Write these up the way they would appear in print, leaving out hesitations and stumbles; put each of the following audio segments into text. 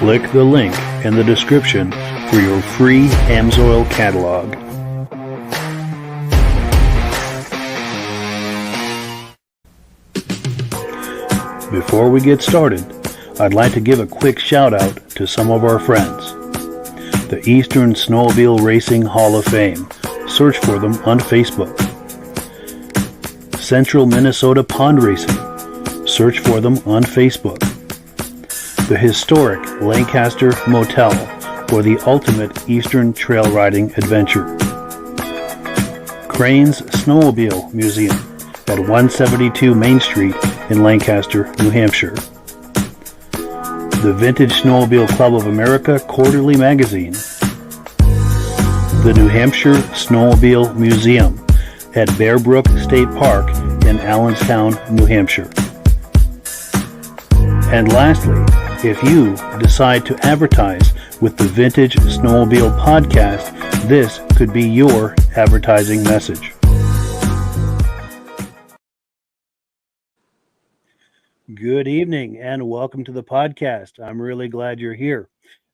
Click the link in the description for your free Amsoil catalog. Before we get started, I'd like to give a quick shout out to some of our friends. The Eastern Snowmobile Racing Hall of Fame. Search for them on Facebook. Central Minnesota Pond Racing. Search for them on Facebook. The historic Lancaster Motel for the ultimate Eastern trail riding adventure. Crane's Snowmobile Museum at 172 Main Street in Lancaster, New Hampshire. The Vintage Snowmobile Club of America Quarterly Magazine. The New Hampshire Snowmobile Museum at Bear Brook State Park in Allenstown, New Hampshire. And lastly, if you decide to advertise with the Vintage Snowmobile podcast, this could be your advertising message. Good evening and welcome to the podcast. I'm really glad you're here.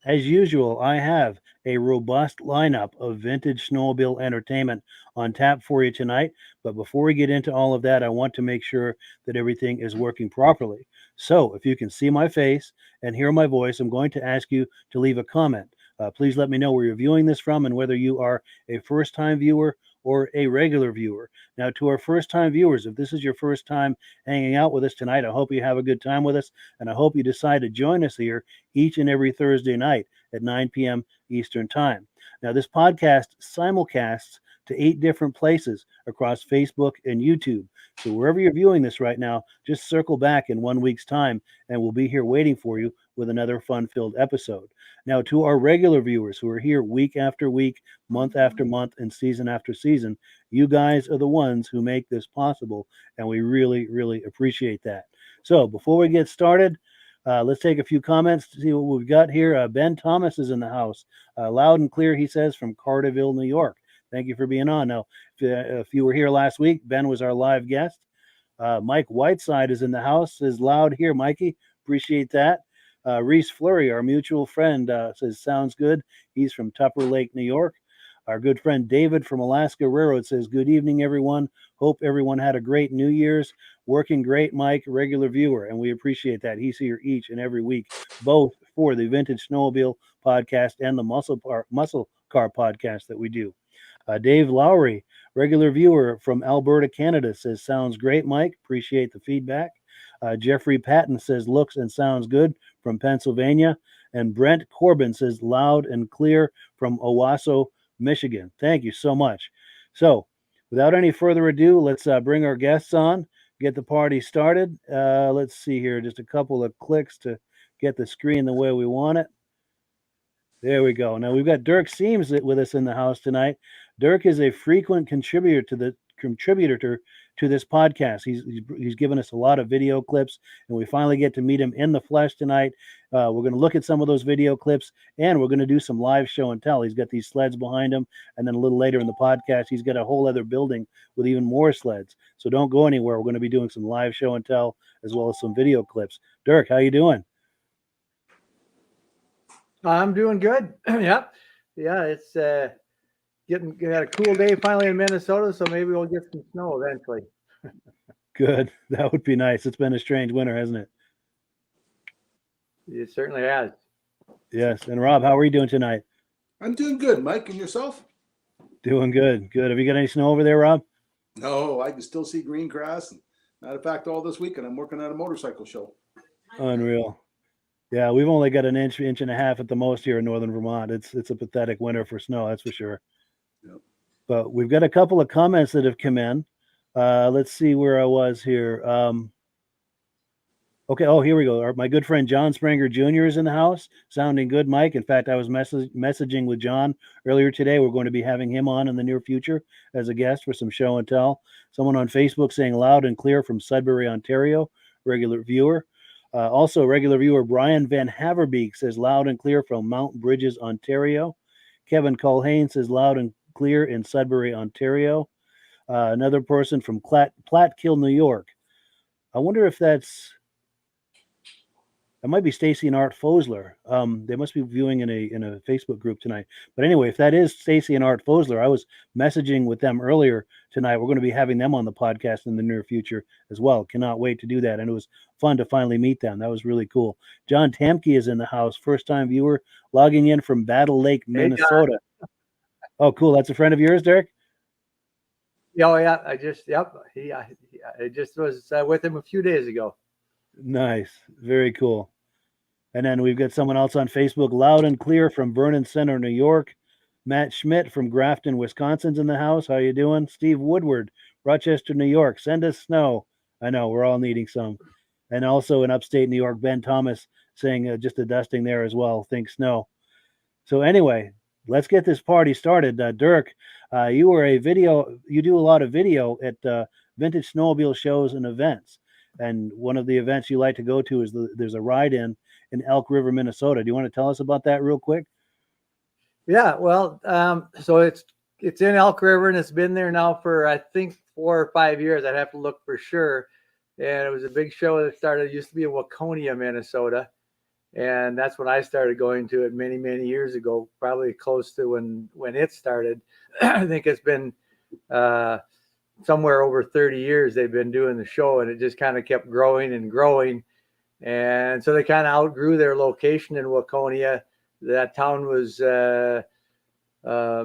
As usual, I have a robust lineup of vintage snowmobile entertainment on tap for you tonight. But before we get into all of that, I want to make sure that everything is working properly. So if you can see my face and hear my voice, I'm going to ask you to leave a comment. Please let me know where you're viewing this from and whether you are a first-time viewer or a regular viewer. Now, to our first-time viewers, if this is your first time hanging out with us tonight, I hope you have a good time with us, and I hope you decide to join us here each and every Thursday night at 9 p.m. Eastern Time. Now, this podcast simulcasts to 8 different places across Facebook and YouTube. So wherever you're viewing this right now, just circle back in 1 week's time, and we'll be here waiting for you with another fun-filled episode. Now, to our regular viewers who are here week after week, month after month, and season after season, you guys are the ones who make this possible, and we really, really appreciate that. So before we get started, let's take a few comments to see what we've got here. Ben Thomas is in the house. Loud and clear, he says, from Carterville, New York. Thank you for being on. Now, if you were here last week, Ben was our live guest. Mike Whiteside is in the house, says loud here, Mikey. Appreciate that. Reese Fleury, our mutual friend, says sounds good. He's from Tupper Lake, New York. Our good friend David from Alaska Railroad says, good evening, everyone. Hope everyone had a great New Year's. Working great, Mike, regular viewer, and we appreciate that. He's here each and every week, both for the Vintage Snowmobile podcast and the Muscle Car podcast that we do. Dave Lowry, regular viewer from Alberta, Canada, says, sounds great, Mike. Appreciate the feedback. Jeffrey Patton says, looks and sounds good from Pennsylvania. And Brent Corbin says, loud and clear from Owasso, Michigan. Thank you so much. So without any further ado, let's bring our guests on, get the party started. Let's see here, just a couple of clicks to get the screen the way we want it. There we go. Now we've got Dirk Siems with us in the house tonight. Dirk is a frequent contributor to this podcast. He's given us a lot of video clips, and we finally get to meet him in the flesh tonight. We're going to look at some of those video clips, and we're going to do some live show and tell. He's got these sleds behind him, and then a little later in the podcast, he's got a whole other building with even more sleds. So don't go anywhere. We're going to be doing some live show and tell as well as some video clips. Dirk, how you doing? I'm doing good. Yeah, it's got a cool day finally in Minnesota, so maybe we'll get some snow eventually. Good. That would be nice. It's been a strange winter, hasn't it? It certainly has. Yes. And Rob, how are you doing tonight? I'm doing good, Mike. And yourself? Doing good. Good. Have you got any snow over there, Rob? No, I can still see green grass. And matter of fact, all this weekend I'm working at a motorcycle show. Unreal. Yeah, we've only got an inch and a half at the most here in northern Vermont. It's a pathetic winter for snow, that's for sure. Yep. But we've got a couple of comments that have come in. Let's see where I was here. Okay, oh, here we go. My good friend John Springer Jr. is in the house. Sounding good, Mike. In fact, I was messaging with John earlier today. We're going to be having him on in the near future as a guest for some show and tell. Someone on Facebook saying loud and clear from Sudbury, Ontario, regular viewer. Also, regular viewer Brian Van Haverbeek says loud and clear from Mount Bridges, Ontario. Kevin Culhane says loud and clear in Sudbury, Ontario. Another person from Platkill, New York. I wonder if that's It might be Stacy and Art Fosler. They must be viewing in a Facebook group tonight. But anyway, if that is Stacy and Art Fosler, I was messaging with them earlier tonight. We're going to be having them on the podcast in the near future as well. Cannot wait to do that. And it was fun to finally meet them. That was really cool. John Tamke is in the house, first time viewer, logging in from Battle Lake, Minnesota. Oh, cool. That's a friend of yours, Dirk? Oh yeah, I just was with him a few days ago. Nice. Very cool. And then we've got someone else on Facebook, Loud and Clear from Vernon Center, New York. Matt Schmidt from Grafton, Wisconsin's in the house. How you doing? Steve Woodward, Rochester, New York. Send us snow. I know, we're all needing some. And also in upstate New York, Ben Thomas saying just a dusting there as well. Think snow. So anyway, let's get this party started. Dirk, you do a lot of video at vintage snowmobile shows and events. And one of the events you like to go to is there's a ride-in Elk River, Minnesota. Do you want to tell us about that real quick? Yeah, well, so it's in Elk River, and it's been there now for, I think, 4 or 5 years. I'd have to look for sure. And it was a big show that started, it used to be in Waconia, Minnesota. And that's when I started going to it many, many years ago, probably close to when it started. I think it's been somewhere over 30 years they've been doing the show, and it just kind of kept growing and growing. And so they kind of outgrew their location in Waconia. That town was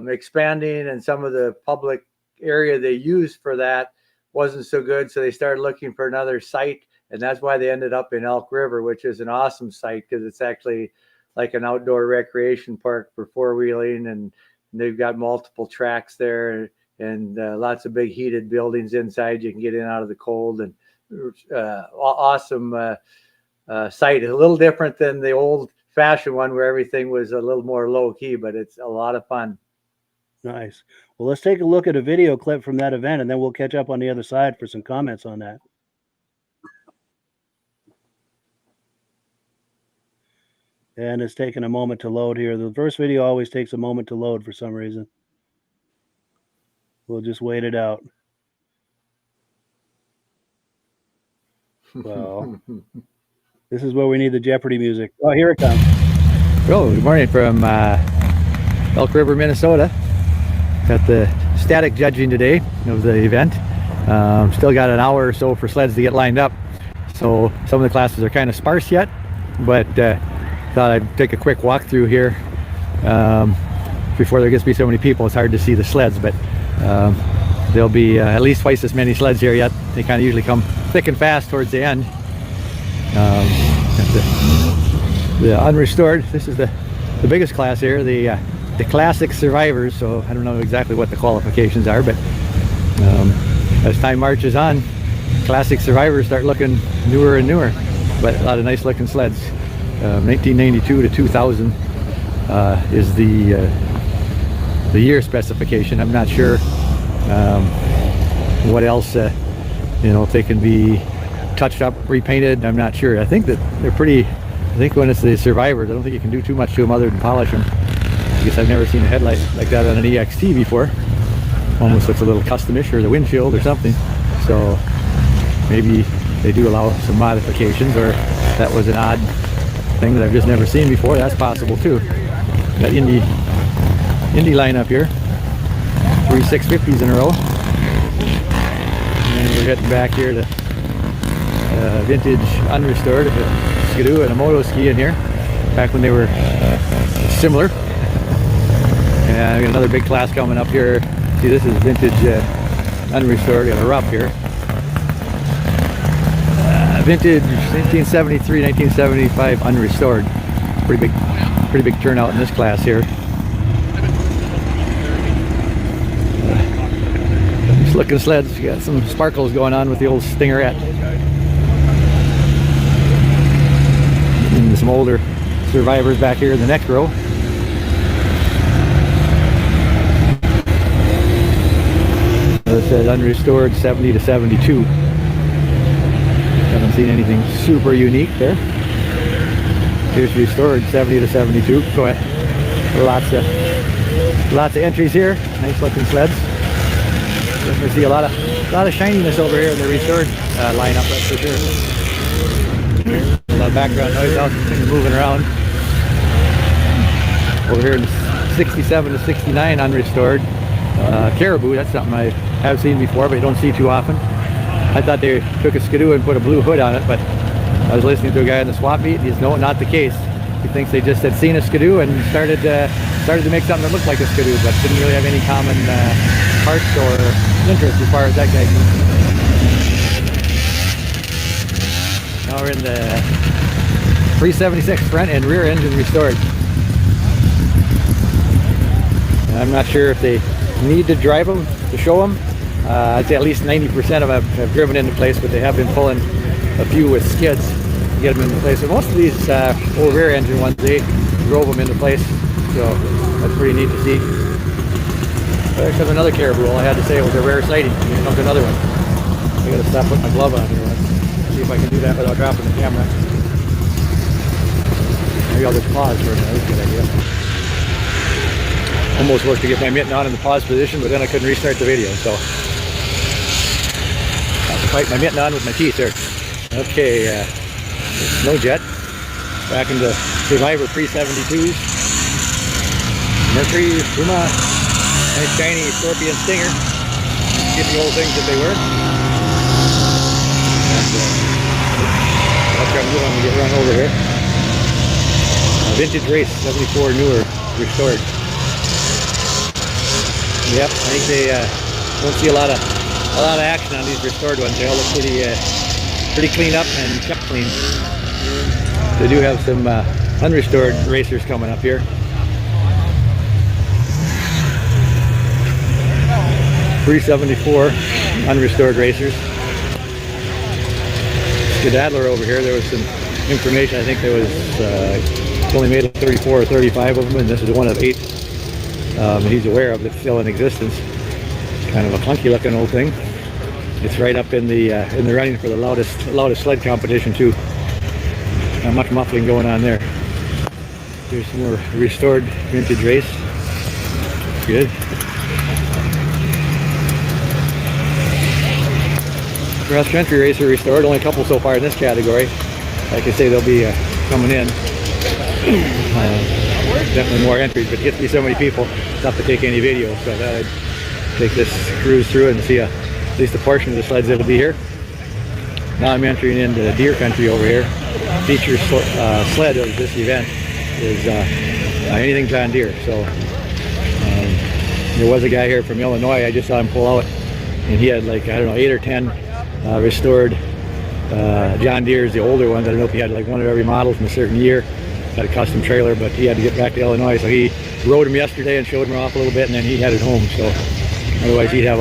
expanding, and some of the public area they used for that wasn't so good. So they started looking for another site, and that's why they ended up in Elk River, which is an awesome site because it's actually like an outdoor recreation park for four-wheeling, and they've got multiple tracks there and lots of big heated buildings inside. You can get in out of the cold, and awesome site. A little different than the old-fashioned one where everything was a little more low-key, but it's a lot of fun. Nice. Well, let's take a look at a video clip from that event, and then we'll catch up on the other side for some comments on that. And it's taking a moment to load here. The first video always takes a moment to load for some reason. We'll just wait it out. Well, this is where we need the Jeopardy music. Oh, here it comes. Hello, good morning from Elk River, Minnesota. Got the static judging today of the event. Still got an hour or so for sleds to get lined up. So some of the classes are kind of sparse yet, but thought I'd take a quick walk through here before there gets to be so many people. It's hard to see the sleds, but there'll be at least twice as many sleds here yet. They kind of usually come thick and fast towards the end. The unrestored, this is the biggest class here, the classic survivors. So I don't know exactly what the qualifications are, but as time marches on, classic survivors start looking newer and newer, but a lot of nice looking sleds. 1992 to 2000 is the year specification. I'm not sure what else, if they can be touched up, repainted. I'm not sure. I think that they're pretty, I think when it's the survivors, I don't think you can do too much to them other than polish them. I guess I've never seen a headlight like that on an EXT before. Almost looks a little customish, or the windshield or something. So maybe they do allow some modifications, or that was an odd thing that I've just never seen before. That's possible too. Got Indy lineup here. 3 650s in a row. And we're heading back here to vintage unrestored, a Skidoo and a moto ski in here, back when they were similar. And we got another big class coming up here. See, this is vintage unrestored. We got a Rupp here. Vintage 1973, 1975 unrestored. Pretty big turnout in this class here. Just looking sleds. You got some sparkles going on with the old Stingerette. And some older survivors back here in the next row. It says unrestored 70 to 72. Haven't seen anything super unique there. Here's restored 70 to 72. Go ahead. Lots of entries here. Nice looking sleds. Definitely see a lot of shininess over here in the restored lineup, that's for sure. A lot lot of background noise out, things moving around. Over here in 67 to 69 unrestored. Caribou, that's something I have seen before, but you don't see too often. I thought they took a Skidoo and put a blue hood on it, but I was listening to a guy in the swap meet. He's no, not the case. He thinks they just had seen a Skidoo and started to make something that looked like a Skidoo, but didn't really have any common parts or interest as far as that guy goes. Now we're in the 376 front and rear engine restored. I'm not sure if they need to drive them to show them. I'd say at least 90% of them have driven into place, but they have been pulling a few with skids to get them into place. So most of these old rear engine ones, they drove them into place, so that's pretty neat to see. There comes another Caribou. All I had to say was a rare sighting. Here comes another one. I gotta stop putting my glove on here. Let's see if I can do that without dropping the camera. Maybe I'll just pause for a minute. That's a good idea. Almost worked to get my mitten on in the pause position, but then I couldn't restart the video, so I have to fight my mitten on with my teeth there. Okay, Snow Jet, back into Survivor pre-72s. Mercury, Puma, nice shiny Scorpion Stinger. Get the old things that they were. And, I'll try to move on to get run over here. Vintage Race, 74 newer, restored. Yep, I think they don't see a lot of action on these restored ones. They all look pretty cleaned up and kept clean. They do have some unrestored racers coming up here. .374 unrestored racers. Skedaddler over here. There was some information. I think there was only made 34 or 35 of them, and this is one of 8. He's aware of that's still in existence. Kind of a funky looking old thing. It's right up in the running for the loudest sled competition too. Not much muffling going on there. Here's some more restored vintage race. Good. Cross country racer restored. Only a couple so far in this category. Like I say, they'll be coming in. Definitely more entries, but it gets to be so many people, it's tough to take any video, so I thought I'd take this cruise through and see at least a portion of the sleds that'll be here. Now I'm entering into deer country over here. Feature sled of this event is anything John Deere. So there was a guy here from Illinois, I just saw him pull out, and he had like, I don't know, 8 or 10 restored John Deere's, the older ones. I don't know if he had like one of every model from a certain year. Got a custom trailer, but he had to get back to Illinois, so he rode him yesterday and showed him off a little bit, and then he headed home. So otherwise he'd have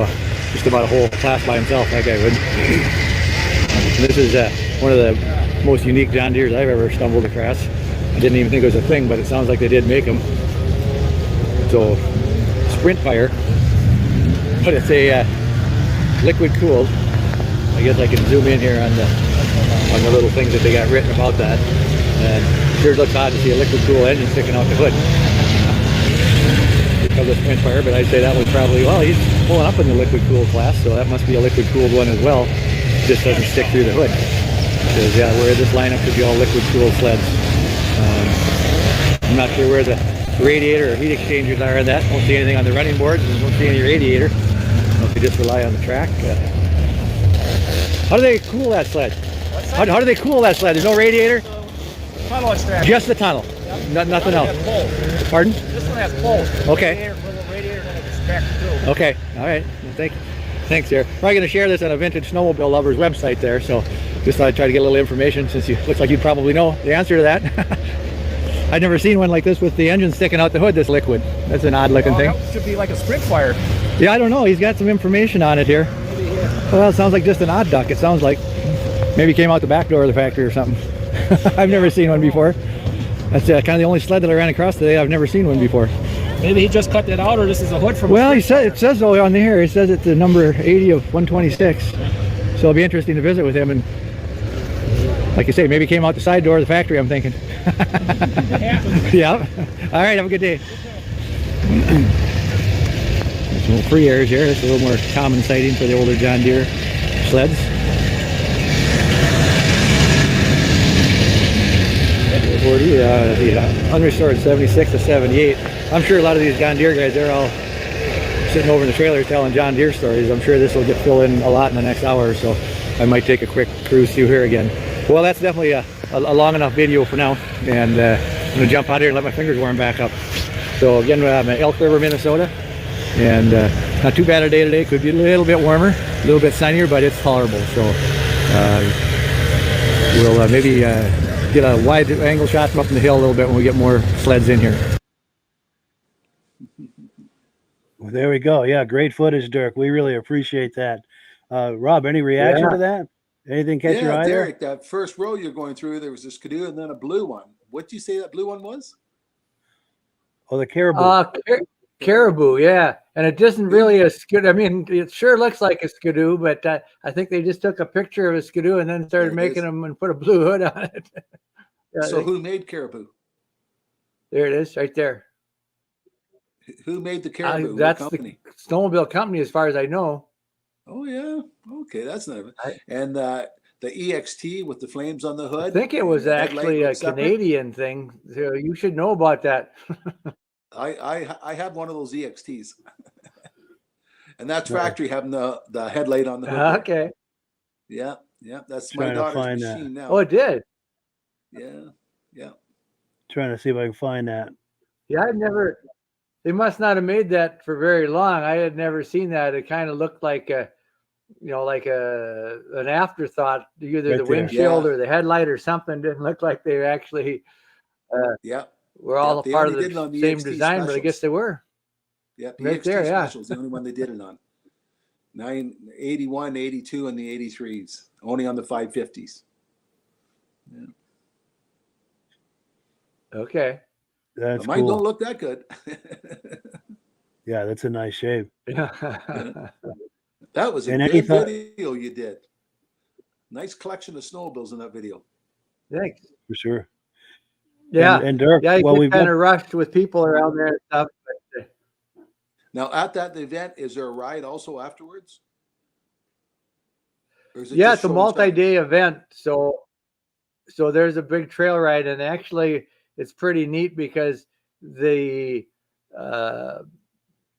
just about a whole class by himself, that guy would. This is one of the most unique John Deere's I've ever stumbled across. I didn't even think it was a thing, but it sounds like they did make them. So sprint fire, but it's a liquid cooled. I guess I can zoom in here on the little things that they got written about that. And it sure looks odd to see a liquid cool engine sticking out the hood. Because of sprint fire, but I'd say that was probably, well, he's pulling up in the liquid cool class, so that must be a liquid cooled one as well. It just doesn't stick through the hood. Because yeah, where this lineup could be all liquid cooled sleds. I'm not sure where the radiator or heat exchangers are in that. Don't see anything on the running boards, and don't see any radiator. If you just rely on the track. How do they cool that sled? How do they cool that sled? There's no radiator? Tunnel extraction. Just the tunnel. Yep. Nothing else. Pardon? This one has poles. Okay. Radiator and it's extractor too. Okay. All right. Well, thanks, sir. Probably going to share this on a Vintage Snowmobile Lovers website there. So just thought I'd try to get a little information, since you looks like you probably know the answer to that. I'd never seen one like this with the engine sticking out the hood, this liquid. That's an odd looking thing. That should be like a sprint fire. Yeah, I don't know. He's got some information on it here. Well, it sounds like just an odd duck. It sounds like maybe came out the back door of the factory or something. I've never seen one before. That's kind of the only sled that I ran across today. I've never seen one before. Maybe he just cut that out, or this is a hood from. Well, it says though on the here. It says it's the number 80 of 126. So it'll be interesting to visit with him, and like I say, maybe came out the side door of the factory, I'm thinking. Yeah. All right. Have a good day. There's some little free airs here. It's a little more common sighting for the older John Deere sleds. 40, unrestored 76 to 78. I'm sure a lot of these John Deere guys, they're all sitting over in the trailer telling John Deere stories. I'm sure this will get filled in a lot in the next hour or so. I might take a quick cruise through here again. Well, that's definitely a long enough video for now, and I'm going to jump out here and let my fingers warm back up. So again, I'm at Elk River, Minnesota, and not too bad a day today. Could be a little bit warmer, a little bit sunnier, but it's tolerable. So we'll maybe get a wide angle shot from up in the hill a little bit when we get more sleds in here. Well, there we go. Yeah, great footage, Dirk. We really appreciate that. Rob, any reaction to that? Anything catch your eye? Derek, that first row you're going through, there was a Skidoo and then a blue one. What did you say that blue one was? Oh, the Caribou. Caribou, yeah. And it isn't really a Skidoo. I mean, it sure looks like a Skidoo, but I think they just took a picture of a Skidoo and then started making them and put a blue hood on it. So who made Caribou? There it is, right there. Who made the Caribou? That's company? the Snowmobile company, as far as I know. Oh, yeah. Okay, that's not. And the EXT with the flames on the hood. I think it was actually a Canadian thing. So you should know about that. I have one of those EXTs, and that's factory having the headlight on the hood. Okay. Yeah, that's my daughter's machine now. Oh, it did. Yeah. Trying to see if I can find that. Yeah, they must not have made that for very long. I had never seen that. It kind of looked like an afterthought, either Right the there. windshield or the headlight or something. Didn't look like they actually were all a part of the same design, but I guess they were. Yeah, the right EXT there, Special is the only one they did it on. 81, 82, and the 83s. Only on the 550s. Yeah. Okay. That's Mine cool. don't look that good. Yeah, that's a nice shape. Yeah. That was a good video you did. Nice collection of snowmobiles in that video. Thanks. For sure. Yeah. And Dirk, Yeah, well, we've kind of rushed with people around there and stuff. But, now, at that event, is there a ride also afterwards? Or is it yeah, just it's a show and tell? multi-day event. So there's a big trail ride, and actually it's pretty neat because the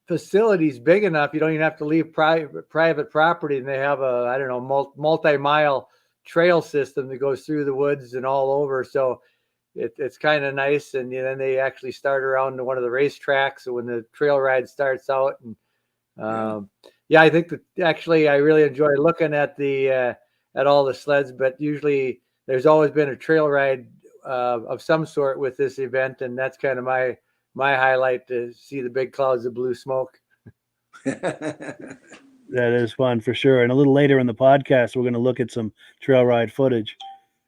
facility's big enough. You don't even have to leave private property, and they have a multi-mile trail system that goes through the woods and all over. So it's kind of nice. And then they actually start around to one of the racetracks. So when the trail ride starts out, and I think that actually I really enjoy looking at at all the sleds. But usually there's always been a trail ride of some sort with this event, and that's kind of my highlight, to see the big clouds of blue smoke. That is fun for sure. And a little later in the podcast, we're going to look at some trail ride footage.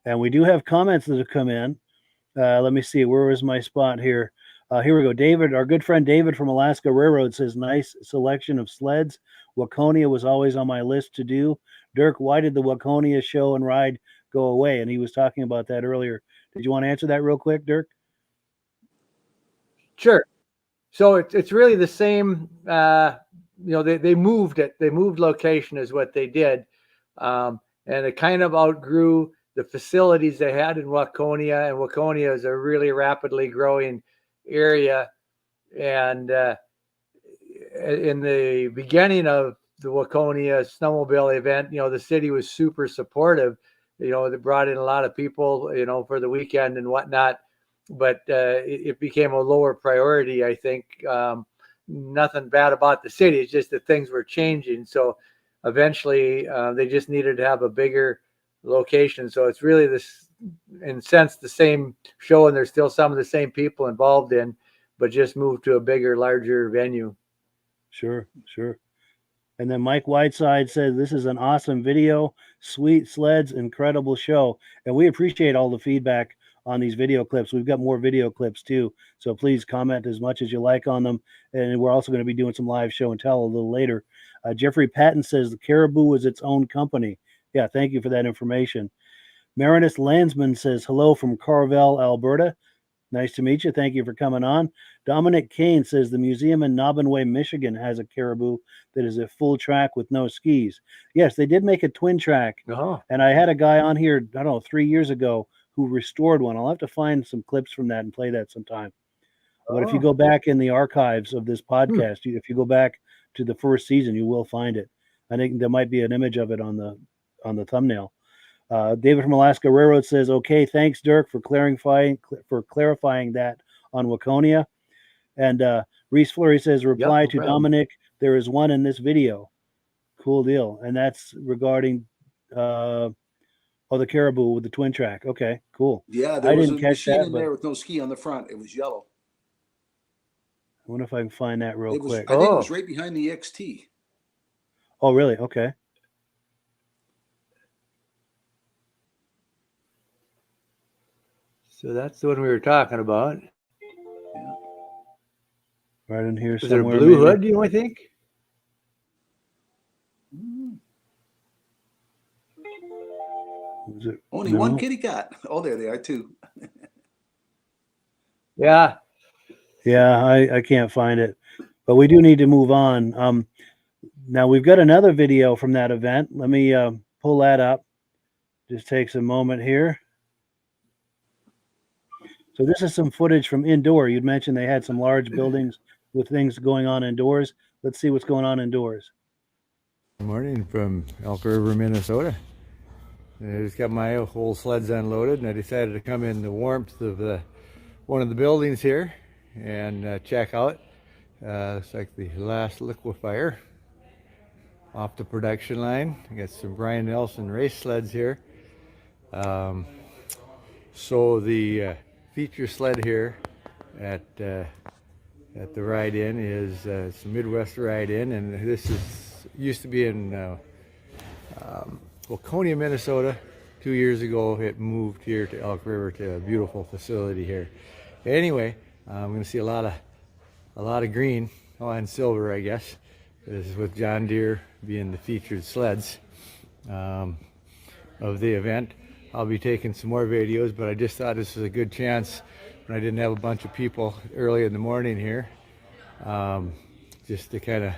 And we do have comments that have come in. Let me see. Where is my spot here? Here we go. David, our good friend David from Alaska Railroad says, nice selection of sleds. Waconia was always on my list to do. Dirk, why did the Waconia show and ride go away? And he was talking about that earlier. Did you want to answer that real quick, Dirk? Sure. So it's really the same. They moved it. They moved location is what they did, and it kind of outgrew the facilities they had in Waconia. And Waconia is a really rapidly growing area. And in the beginning of the Waconia snowmobile event, the city was super supportive. They brought in a lot of people, for the weekend and whatnot. But it became a lower priority, I think. Nothing bad about the city. It's just that things were changing. So eventually they just needed to have a bigger location. So it's really in a sense, the same show, and there's still some of the same people involved in, but just moved to a bigger, larger venue. Sure. And then Mike Whiteside says, this is an awesome video, sweet sleds, incredible show. And we appreciate all the feedback on these video clips. We've got more video clips too, so please comment as much as you like on them. And we're also going to be doing some live show and tell a little later. Jeffrey Patton says the Caribou is its own company. Yeah, thank you for that information. Marinus Landsman says hello from Carvel, Alberta. Nice to meet you. Thank you for coming on. Dominic Kane says the museum in Nobbinway, Michigan has a Caribou that is a full track with no skis. Yes, they did make a twin track. Oh. And I had a guy on here, I don't know, 3 years ago, who who restored one. I'll have to find some clips from that and play that sometime. But if you Oh. go back in the archives of this podcast, if you go back to the first season, you will find it. I think there might be an image of it on the thumbnail. David from Alaska Railroad says, "Okay, thanks, Dirk, for clarifying that on Waconia." And Reese Fleury says, "Reply no to problem. Dominic. There is one in this video. Cool deal." And that's regarding the Caribou with the twin track. Okay, cool. Yeah, there I was didn't a catch machine that, in but there with no ski on the front. It was yellow. I wonder if I can find that real It was. quick. I think it was right behind the XT. Oh, really? Okay. So that's the one we were talking about. Yeah. Right in here Was it a somewhere. blue maybe. hood, you might think? Was it? Only No? one kitty cat. Oh, there they are too. Yeah. Yeah, I can't find it, but we do need to move on. Now we've got another video from that event. Let me pull that up. Just takes a moment here. So this is some footage from indoor. You'd mentioned they had some large buildings with things going on indoors. Let's see what's going on indoors. Good morning from Elk River, Minnesota. I just got my whole sleds unloaded, and I decided to come in the warmth of one of the buildings here and check out. It's like the last liquefier off the production line. I got some Brian Nelson race sleds here. So the feature sled here at the ride-in is it's a Midwest ride-in, and this used to be in Waconia, Minnesota. 2 years ago, it moved here to Elk River to a beautiful facility here. Anyway, I'm going to see a lot of green, and silver, I guess. This is with John Deere being the featured sleds of the event. I'll be taking some more videos, but I just thought this was a good chance when I didn't have a bunch of people early in the morning here, just to kind of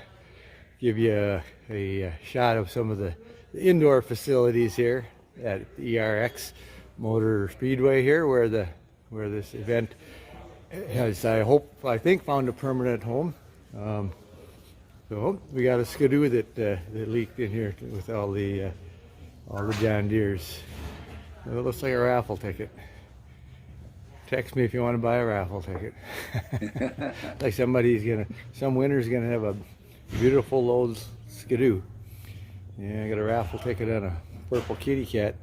give you a shot of some of the indoor facilities here at ERX Motor Speedway here, where this event has, I think, found a permanent home. So we got a Skidoo that leaked in here with all the John Deeres. It looks like a raffle ticket. Text me if you want to buy a raffle ticket. Like some winner's gonna have a beautiful old Skidoo. Yeah, I got a raffle ticket on a purple kitty cat.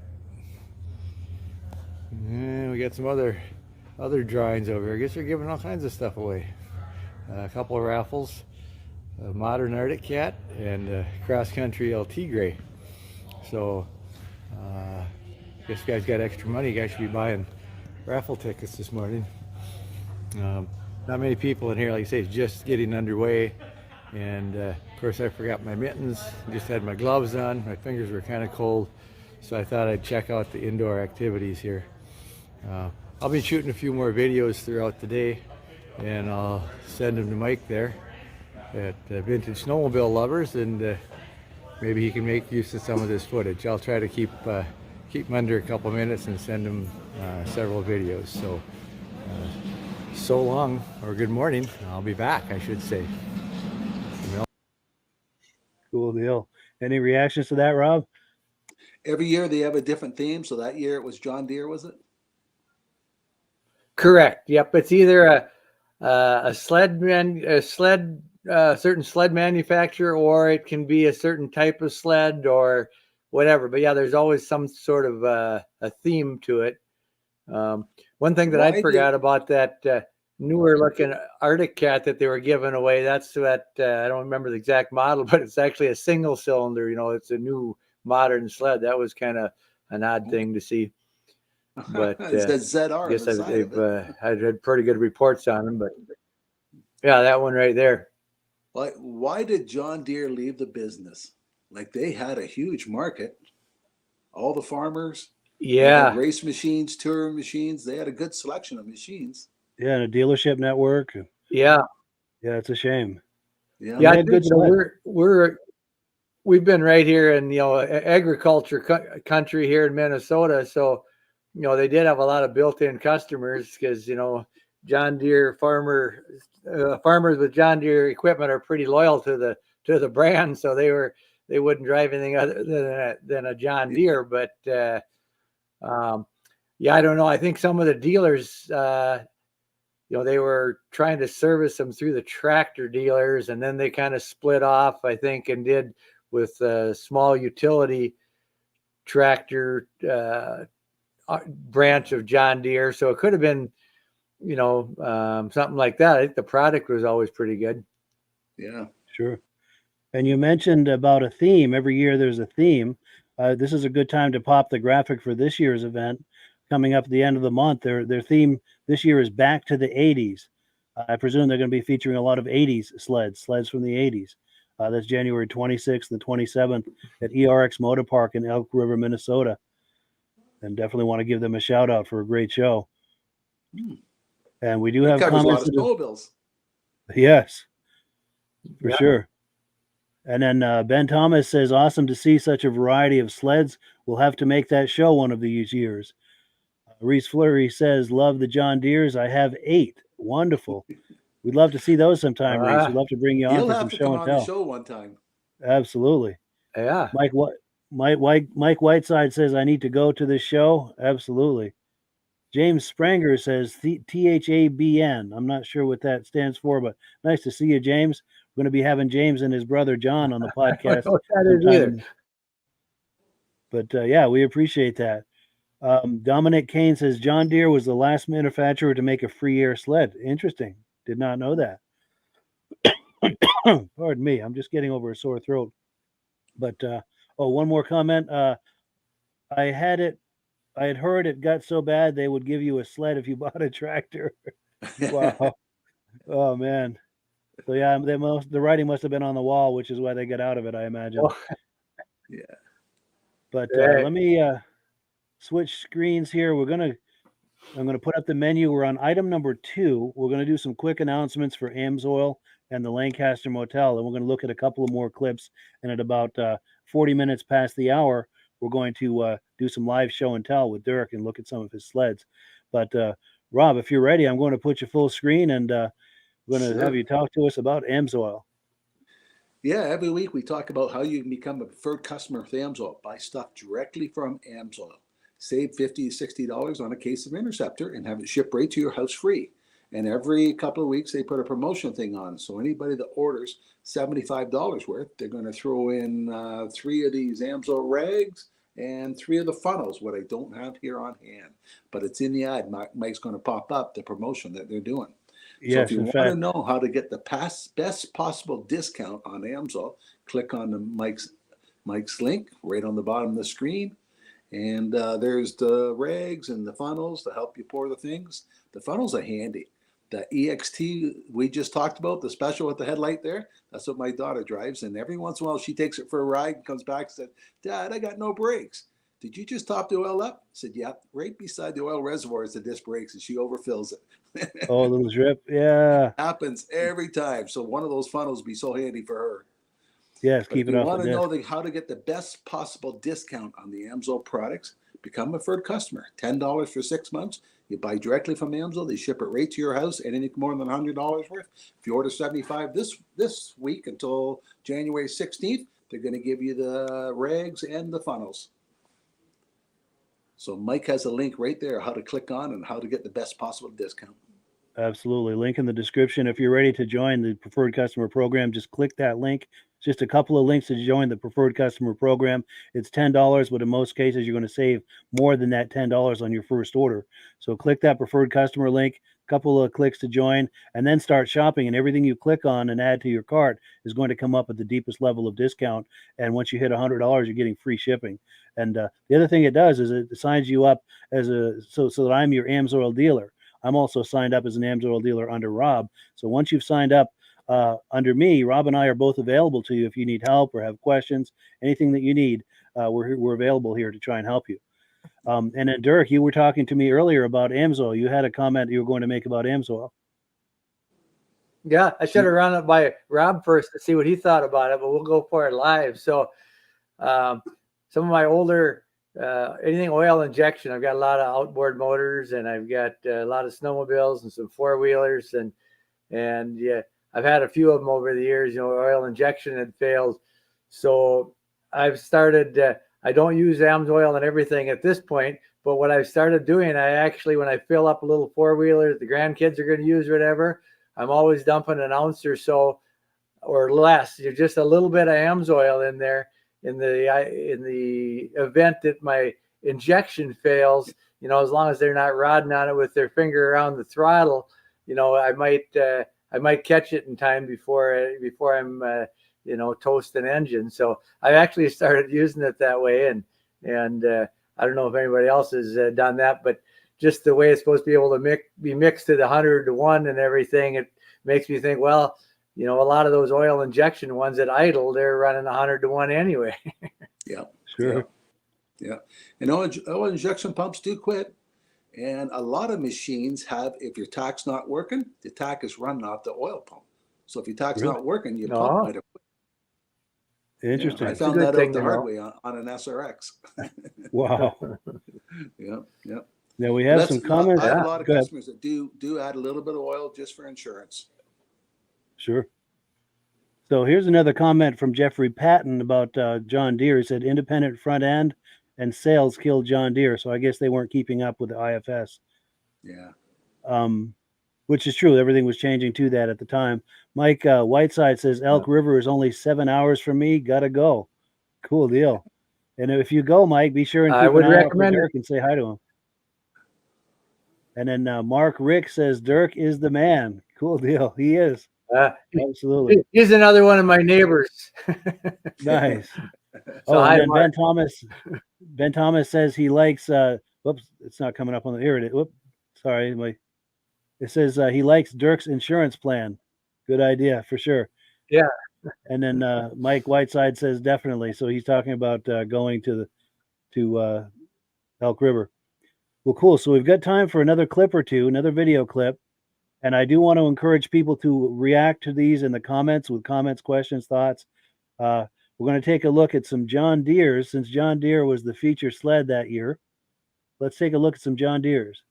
And we got some other drawings over here. I guess they're giving all kinds of stuff away. A couple of raffles, a modern Arctic cat, and a cross country LT gray. So, if you guys got extra money, you guys should be buying raffle tickets this morning. Not many people in here, like I say, it's just getting underway. And of course, I forgot my mittens. Just had my gloves on. My fingers were kind of cold, so I thought I'd check out the indoor activities here. I'll be shooting a few more videos throughout the day, and I'll send them to Mike there at Vintage Snowmobile Lovers, and maybe he can make use of some of this footage. I'll try to keep them under a couple minutes and send them several videos. So long, or good morning. I'll be back, I should say. Cool deal. Any reactions to that, Rob? Every year they have a different theme. So that year it was John Deere, was it? Correct. Yep. It's either a certain sled manufacturer, or it can be a certain type of sled or whatever. But yeah, there's always some sort of a theme to it. One thing that I forgot about that newer looking Arctic cat that they were giving away, that's what I don't remember the exact model, but it's actually a single cylinder. It's a new modern sled. That was kind of an odd thing to see. But It says ZR. I guess they've had pretty good reports on them. But yeah, that one right there. Like, why did John Deere leave the business? Like, they had a huge market. All the farmers. Yeah. Race machines, touring machines. They had a good selection of machines. Yeah, and a dealership network. Yeah. Yeah, it's a shame. Yeah. Yeah, I think we've been right here in agriculture country here in Minnesota, so they did have a lot of built-in customers because, John Deere farmers with John Deere equipment are pretty loyal to the brand. So they wouldn't drive anything other than a John Deere. But yeah, I don't know. I think some of the dealers, they were trying to service them through the tractor dealers, and then they kind of split off, I think, and did with a small utility tractor branch of John Deere. So it could have been, something like that. I think the product was always pretty good. Yeah. Sure. And you mentioned about a theme. Every year there's a theme. This is a good time to pop the graphic for this year's event coming up at the end of the month. Their theme this year is back to the 80s. I presume they're going to be featuring a lot of 80s sleds from the 80s. That's January 26th and 27th at ERX Motor Park in Elk River, Minnesota. And definitely want to give them a shout out for a great show. And we do have Covers comments. a lot of snowmobiles. Yes, for sure. And then Ben Thomas says, awesome to see such a variety of sleds. We'll have to make that show one of these years. Reese Fleury says, love the John Deeres. I have 8. Wonderful. We'd love to see those sometime, Reese. We'd love to bring you on for some show and tell. The show one time. Absolutely. Yeah. Mike Whiteside says, I need to go to this show. Absolutely. James Spranger says THABN. I'm not sure what that stands for, but nice to see you, James. We're going to be having James and his brother John on the podcast. I don't know what that is either. But yeah, we appreciate that. Dominic Kane says John Deere was the last manufacturer to make a free air sled. Interesting. Did not know that. Pardon me. I'm just getting over a sore throat. But one more comment. I had heard it got so bad they would give you a sled if you bought a tractor. Wow. Oh man. So yeah, the writing must have been on the wall, which is why they got out of it, I imagine. Yeah. But let me switch screens here. I'm gonna put up the menu. We're on item number 2. We're gonna do some quick announcements for Amsoil and the Lancaster Motel, and we're gonna look at a couple of more clips. And at about 40 minutes past the hour, we're going to do some live show and tell with Dirk and look at some of his sleds. But Rob, if you're ready, I'm going to put you full screen and we're going to have you talk to us about Amsoil. Yeah, every week we talk about how you can become a preferred customer of Amsoil. Buy stuff directly from Amsoil. Save $50 to $60 on a case of Interceptor and have it shipped right to your house free. And every couple of weeks they put a promotion thing on. So anybody that orders $75 worth, they're going to throw in 3 of these Amsoil rags and 3 of the funnels, what I don't have here on hand. But it's in the ad. Mike's going to pop up the promotion that they're doing. Yes, so if you want to know how to get the best possible discount on Amsoil, click on the Mike's link right on the bottom of the screen. And there's the rags and the funnels to help you pour the things. The funnels are handy. The EXT we just talked about, the special with the headlight there, that's what my daughter drives. And every once in a while she takes it for a ride and comes back and said, Dad, I got no brakes. Did you just top the oil up? I said, yeah, right beside the oil reservoir is the disc brakes, and she overfills it. Oh, a little drip. Yeah. Happens every time. So one of those funnels would be so handy for her. Yes, keep it off. If you want to know how to get the best possible discount on the Amsoil products, become a preferred customer. $10 for 6 months. You buy directly from Amsoil. They ship it right to your house. Anything more than $100 worth. If you order $75 this week until January 16th, they're going to give you the rags and the funnels. So Mike has a link right there how to click on and how to get the best possible discount. Absolutely. Link in the description. If you're ready to join the preferred customer program, just click that link. Just a couple of links to join the preferred customer program. It's $10, but in most cases, you're going to save more than that $10 on your first order. So click that preferred customer link, a couple of clicks to join, and then start shopping. And everything you click on and add to your cart is going to come up at the deepest level of discount. And once you hit $100, you're getting free shipping. And the other thing it does is it signs you up as so that I'm your Amsoil dealer. I'm also signed up as an Amsoil dealer under Rob. So once you've signed up under me, Rob and I are both available to you if you need help or have questions, anything that you need. We're available here to try and help you. And then Dirk, you were talking to me earlier about Amsoil. You had a comment you were going to make about Amsoil. Yeah, I should have run it by Rob first to see what he thought about it, but we'll go for it live. So some of my older anything oil injection. I've got a lot of outboard motors, and I've got a lot of snowmobiles and some 4-wheelers, and yeah, I've had a few of them over the years. Oil injection had failed, so I've started. I don't use Amsoil and everything at this point, but what I've started doing, I actually, when I fill up a little 4-wheeler, the grandkids are going to use whatever, I'm always dumping an ounce or so or less, just a little bit of Amsoil in there in the event that my injection fails. As long as they're not rodding on it with their finger around the throttle, I might catch it in time before I'm toasting engine. So I actually started using it that way, and I don't know if anybody else has done that, but just the way it's supposed to be able to be mixed to the 100 to 1 and everything, it makes me think, well, a lot of those oil injection ones at idle, they're running 100 to 1 anyway. Yeah, Sure. yeah. And oil injection pumps do quit. And a lot of machines have, if your tack's not working, the tack is running off the oil pump. So if your tack's Really? not working, your pump might have quit. Interesting. Yeah, I That's a found good that thing out the to hard know. way on an SRX. Wow. Yeah. Now we have some comments. I have a lot of Go ahead. customers that do add a little bit of oil just for insurance. Sure. So here's another comment from Jeffrey Patton about John Deere. He said independent front end and sales killed John Deere. So I guess they weren't keeping up with the IFS. Yeah. Which is true. Everything was changing to that at the time. Mike Whiteside says Elk River is only 7 hours from me. Gotta go. Cool deal. And if you go, Mike, be sure and I keep would an eye out for recommend Dirk and say hi to him. And then Mark Rick says Dirk is the man. Cool deal. He is. Absolutely. He's another one of my neighbors. Nice. So and hi, then Mark. Ben Thomas says he likes whoops, it's not coming up on the here it is. Whoop, sorry, it says he likes Dirk's insurance plan. Good idea for sure. Yeah. And then Mike Whiteside says definitely. So he's talking about going to Elk River. Well, cool. So we've got time for another clip or two, another video clip. And I do want to encourage people to react to these in the comments with comments, questions, thoughts. We're going to take a look at some John Deeres, since John Deere was the feature sled that year. Let's take a look at some John Deeres.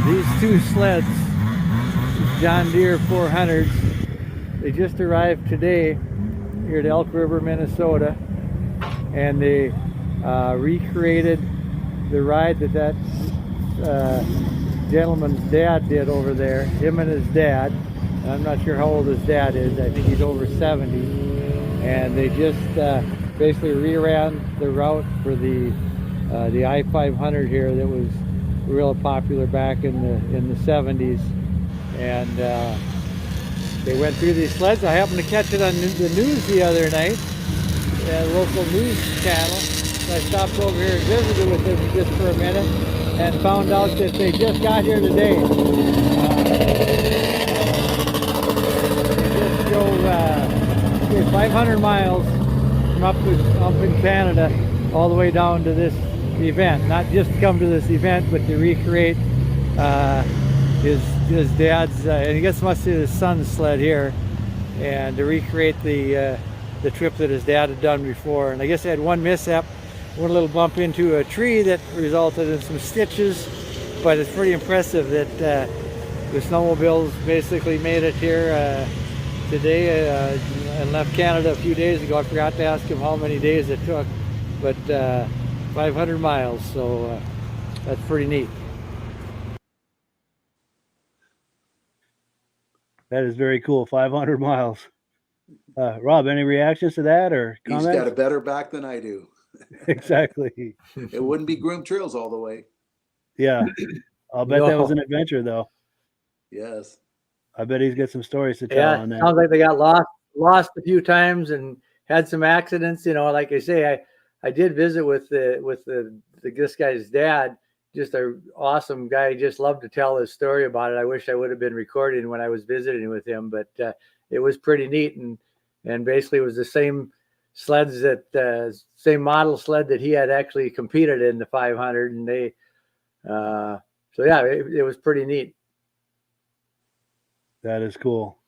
These two sleds, John Deere 400s, they just arrived today here at Elk River, Minnesota, and they recreated the ride that gentleman's dad did over there, him and his dad. And I'm not sure how old his dad is. I think he's over 70. And they just basically reran the route for the I-500 here that was real popular back in the 70s. And they went through these sleds. I happened to catch it on the news the other night, a local news channel. So I stopped over here and visited with them just for a minute and found out that they just got here today. They just drove 500 miles from up in Canada all the way down to this event. Not just to come to this event, but to recreate his dad's, and I guess must be his son's sled here, and to recreate the trip that his dad had done before. And I guess they had one mishap, one little bump into a tree that resulted in some stitches, but it's pretty impressive that the snowmobiles basically made it here today and left Canada a few days ago. I forgot to ask him how many days it took, but 500 miles, so that's pretty neat. That is very cool. 500 miles. Rob, any reactions to that or comments? He's got a better back than I do. Exactly. It wouldn't be groomed trails all the way. Yeah. I'll bet that was an adventure, though. Yes. I bet he's got some stories to tell on that. Sounds like they got lost a few times and had some accidents. Like I say, I did visit with this guy's dad. Just an awesome guy. Just loved to tell his story about it. I wish I would have been recording when I was visiting with him, but it was pretty neat. And basically it was the same sleds same model sled that he had actually competed in, the 500. And they, so yeah, it was pretty neat. That is cool.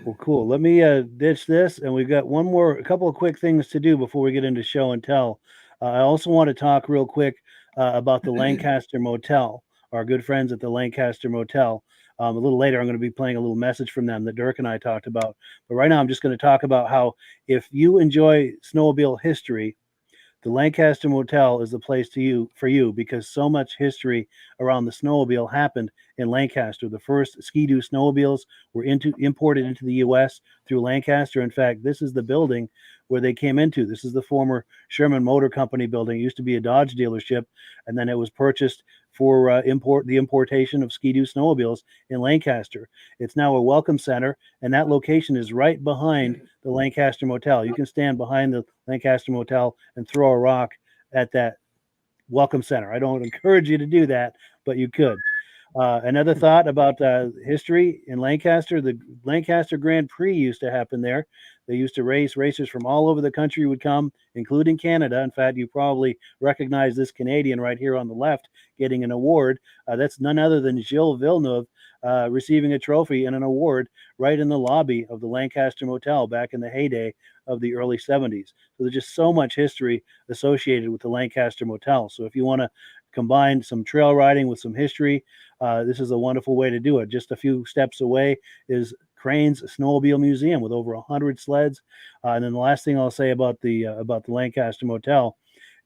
Well, cool. Let me ditch this, and we've got a couple of quick things to do before we get into show and tell. I also want to talk real quick about the Lancaster Motel, our good friends at the Lancaster Motel. A little later, I'm going to be playing a little message from them that Dirk and I talked about. But right now, I'm just going to talk about how if you enjoy snowmobile history, the Lancaster Motel is the place for you because so much history around the snowmobile happened in Lancaster. The first Ski-Doo snowmobiles were imported into the U.S. through Lancaster. In fact, this is the building where they came into. This is the former Sherman Motor Company building. It used to be a Dodge dealership, and then it was purchased for the importation of Ski-Doo snowmobiles in Lancaster. It's now a welcome center, and that location is right behind the Lancaster Motel. You can stand behind the Lancaster Motel and throw a rock at that welcome center. I don't encourage you to do that, but you could. Another thought about history in Lancaster, the Lancaster Grand Prix used to happen there. They used to racers from all over the country would come, including Canada. In fact, you probably recognize this Canadian right here on the left getting an award. That's none other than Gilles Villeneuve receiving a trophy and an award right in the lobby of the Lancaster Motel back in the heyday of the early 70s. So there's just so much history associated with the Lancaster Motel. So if you want to combine some trail riding with some history, this is a wonderful way to do it. Just a few steps away is Crane's Snowmobile Museum with over 100 sleds. And then the last thing I'll say about the Lancaster Motel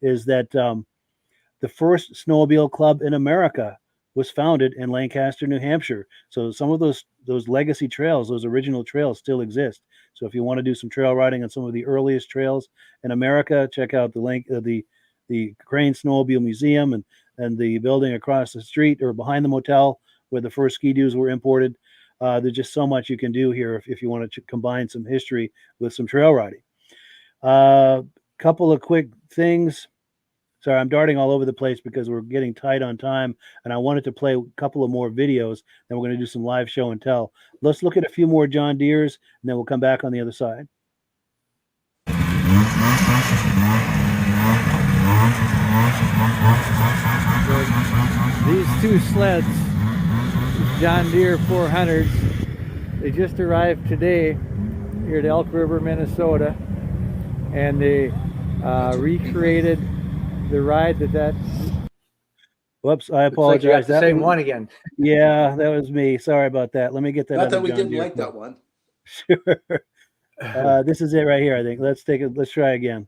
is that the first snowmobile club in America was founded in Lancaster, New Hampshire. So some of those legacy trails, those original trails, still exist. So if you want to do some trail riding on some of the earliest trails in America, check out the Crane Snowmobile Museum and the building across the street or behind the motel where the first Ski-Doos were imported. There's just so much you can do here if you want to combine some history with some trail riding. Couple of quick things. Sorry, I'm darting all over the place because we're getting tight on time, and I wanted to play a couple of more videos. Then we're going to do some live show and tell. Let's look at a few more John Deeres, and then we'll come back on the other side. These two sleds, John Deere 400s, they just arrived today here at Elk River, Minnesota, and they recreated the ride that. Whoops, I apologize. Like the same one again. Yeah, that was me. Sorry about that. Let me get that. Not that we John didn't Deere. like that one. Sure. This is it right here, I think. Let's try again.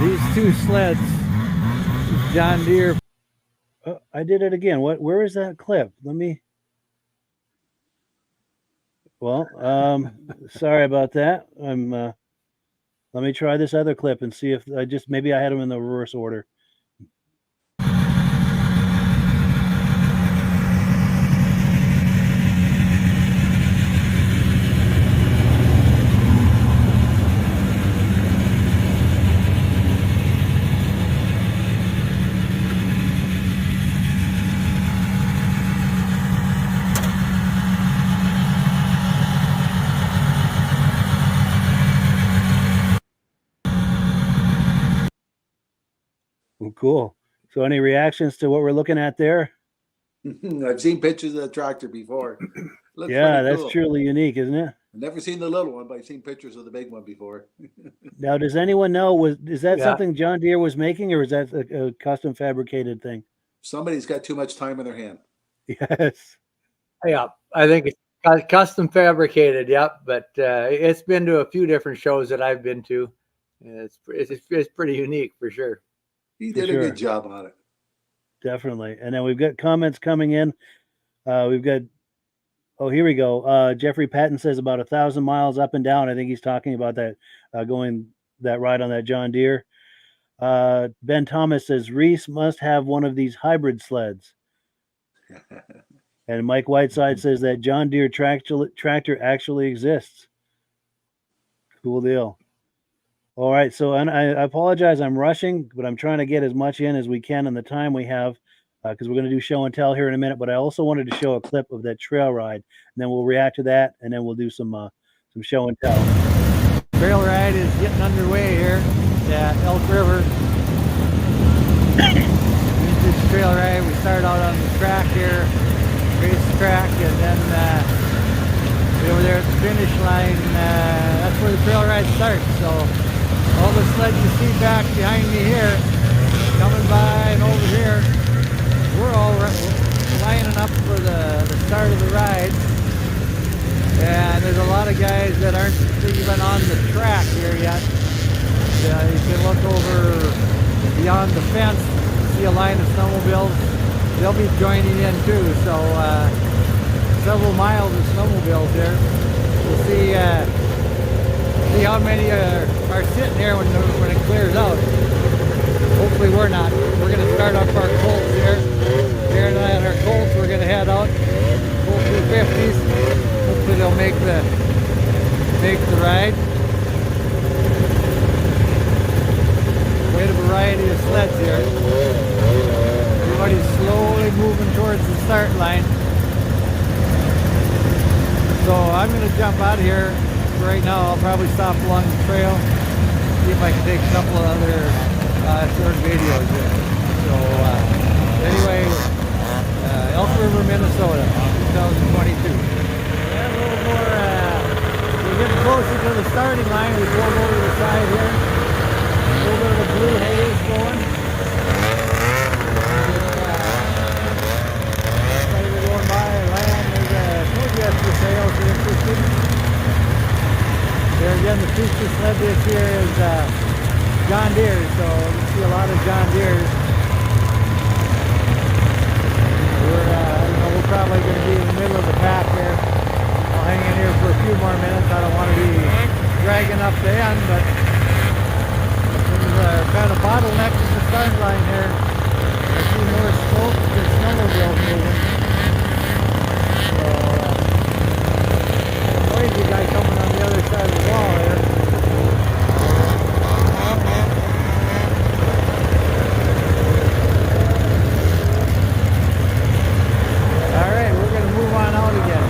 These two sleds, John Deere. I did it again. Where is that clip? Well, sorry about that. Let me try this other clip and see if maybe I had them in the reverse order. Well, cool. So any reactions to what we're looking at there? I've seen pictures of the tractor before. Looks Yeah, pretty that's cool. truly unique, isn't it? I've never seen the little one, but I've seen pictures of the big one before. Now, does anyone know, is that Yeah. something John Deere was making, or is that a custom fabricated thing? Somebody's got too much time in their hand. Yes. Yeah, I think it's custom fabricated. Yep, but it's been to a few different shows that I've been to. It's pretty unique for sure. He did sure. a good job on it. Definitely. And then we've got comments coming in. We've got, here we go. Jeffrey Patton says about 1,000 miles up and down. I think he's talking about that, going that ride on that John Deere. Ben Thomas says Reese must have one of these hybrid sleds. And Mike Whiteside says that John Deere tractor actually exists. Cool deal. All right, so and I apologize, I'm rushing, but I'm trying to get as much in as we can in the time we have, because we're going to do show and tell here in a minute. But I also wanted to show a clip of that trail ride, and then we'll react to that, and then we'll do some show and tell. Trail ride is getting underway here at Elk River. Vintage trail ride. We started out on the track here, racetrack, and then over there at the finish line, that's where the trail ride starts. So all the sleds you see back behind me here, coming by and over here, we're all lining up for the start of the ride. And there's a lot of guys that aren't even on the track here yet. You can look over beyond the fence, see a line of snowmobiles. They'll be joining in too. So several miles of snowmobiles here. We'll see how many are sitting here when it clears out. Hopefully we're not. We're going to start up our Colts here. Here and at our Colts, we're going to head out. Colt 250s. Hopefully they'll make the ride. Quite a variety of sleds here. Everybody's slowly moving towards the start line. So I'm going to jump out of here right now. I'll probably stop along the trail, see if I can take a couple of other short videos here. So anyway, Elk River, Minnesota, 2022. And a little more, we're getting closer to the starting line. We go over to the side here. A little bit of the blue haze going. Going by land, there's snow jets for sale if you're interested. There again, the feature sled this year is John Deere, so you see a lot of John Deeres. We're probably going to be in the middle of the pack here. I'll hang in here for a few more minutes. I don't want to be dragging up the end, but there's kind of bottleneck at the start line here. I see more smoke than snowmobiles moving. So, noisy guy coming on the other side of the wall here. All right, we're going to move on out again.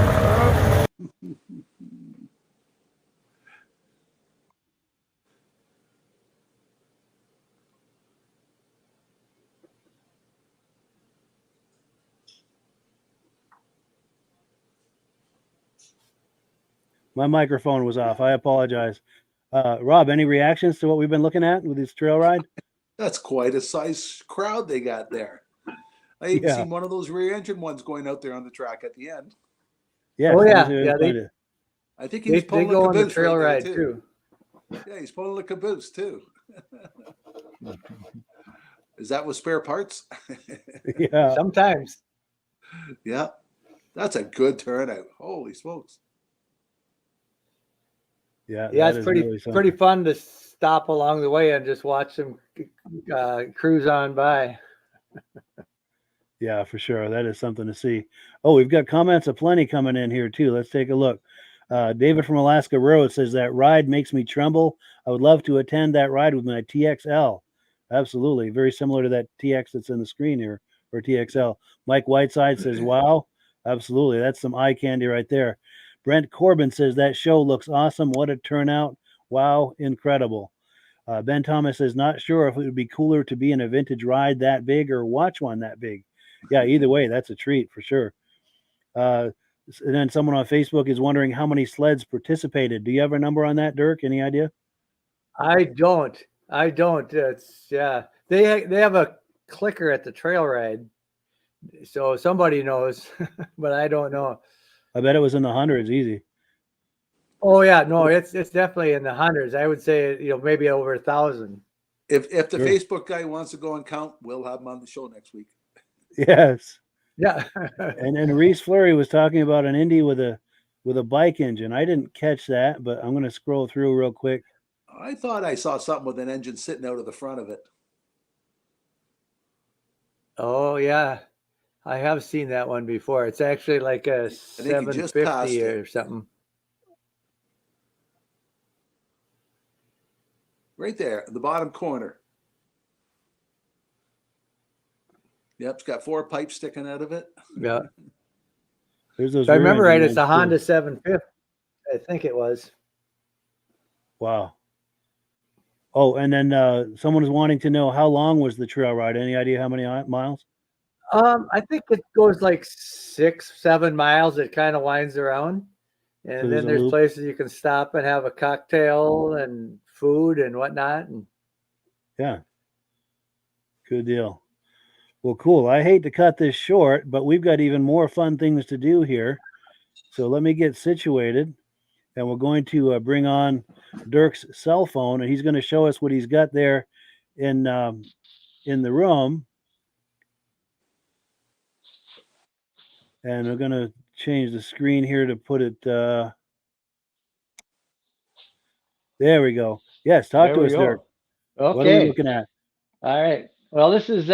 My microphone was off. I apologize. Rob, any reactions to what we've been looking at with this trail ride? That's quite a size crowd they got there. I even seen one of those rear engine ones going out there on the track at the end. Yeah. Oh yeah, I think he's pulling they go a on the caboose trail right ride there, too. Yeah, he's pulling a caboose too. Is that with spare parts? Yeah. Sometimes. Yeah, that's a good turnout. Holy smokes! Yeah, it's pretty fun to stop along the way and just watch them cruise on by. Yeah, for sure. That is something to see. Oh, we've got comments aplenty coming in here too. Let's take a look. David from Alaska Road says that ride makes me tremble. I would love to attend that ride with my TXL. Absolutely. Very similar to that TX that's in the screen here, or TXL. Mike Whiteside says, wow. Absolutely. That's some eye candy right there. Brent Corbin says that show looks awesome. What a turnout. Wow. Incredible. Ben Thomas says, not sure if it would be cooler to be in a vintage ride that big or watch one that big. Yeah, either way, that's a treat for sure. And then someone on Facebook is wondering how many sleds participated. Do you have a number on that, Dirk? Any idea? I don't. It's they have a clicker at the trail ride, so somebody knows, but I don't know. I bet it was in the hundreds, easy. Oh yeah, no, it's definitely in the hundreds. I would say maybe over 1,000. If the Facebook guy wants to go and count, we'll have him on the show next week. Yes. Yeah. And then Reese Fleury was talking about an Indy with a bike engine. I didn't catch that, but I'm going to scroll through real quick. I thought I saw something with an engine sitting out of the front of it. Oh yeah, I have seen that one before. It's actually like a 750 or something. Right there, in the bottom corner. Yep, it's got 4 pipes sticking out of it. Yeah. There's those. If I remember right, it's a Honda 750. I think it was. Wow. Oh, and then someone is wanting to know how long was the trail ride. Any idea how many miles? I think it goes like 6-7 miles. It kind of winds around, So and there's then a there's loop. places you can stop and have a cocktail and food and whatnot. And Yeah, good deal. Well, cool. I hate to cut this short, but we've got even more fun things to do here. So let me get situated, and we're going to bring on Dirk's cell phone, and he's going to show us what he's got there in the room. And we're going to change the screen here to put it. There we go. Yes, talk there to we us, Dirk. go. What are we Okay. looking at? All right. Well, this is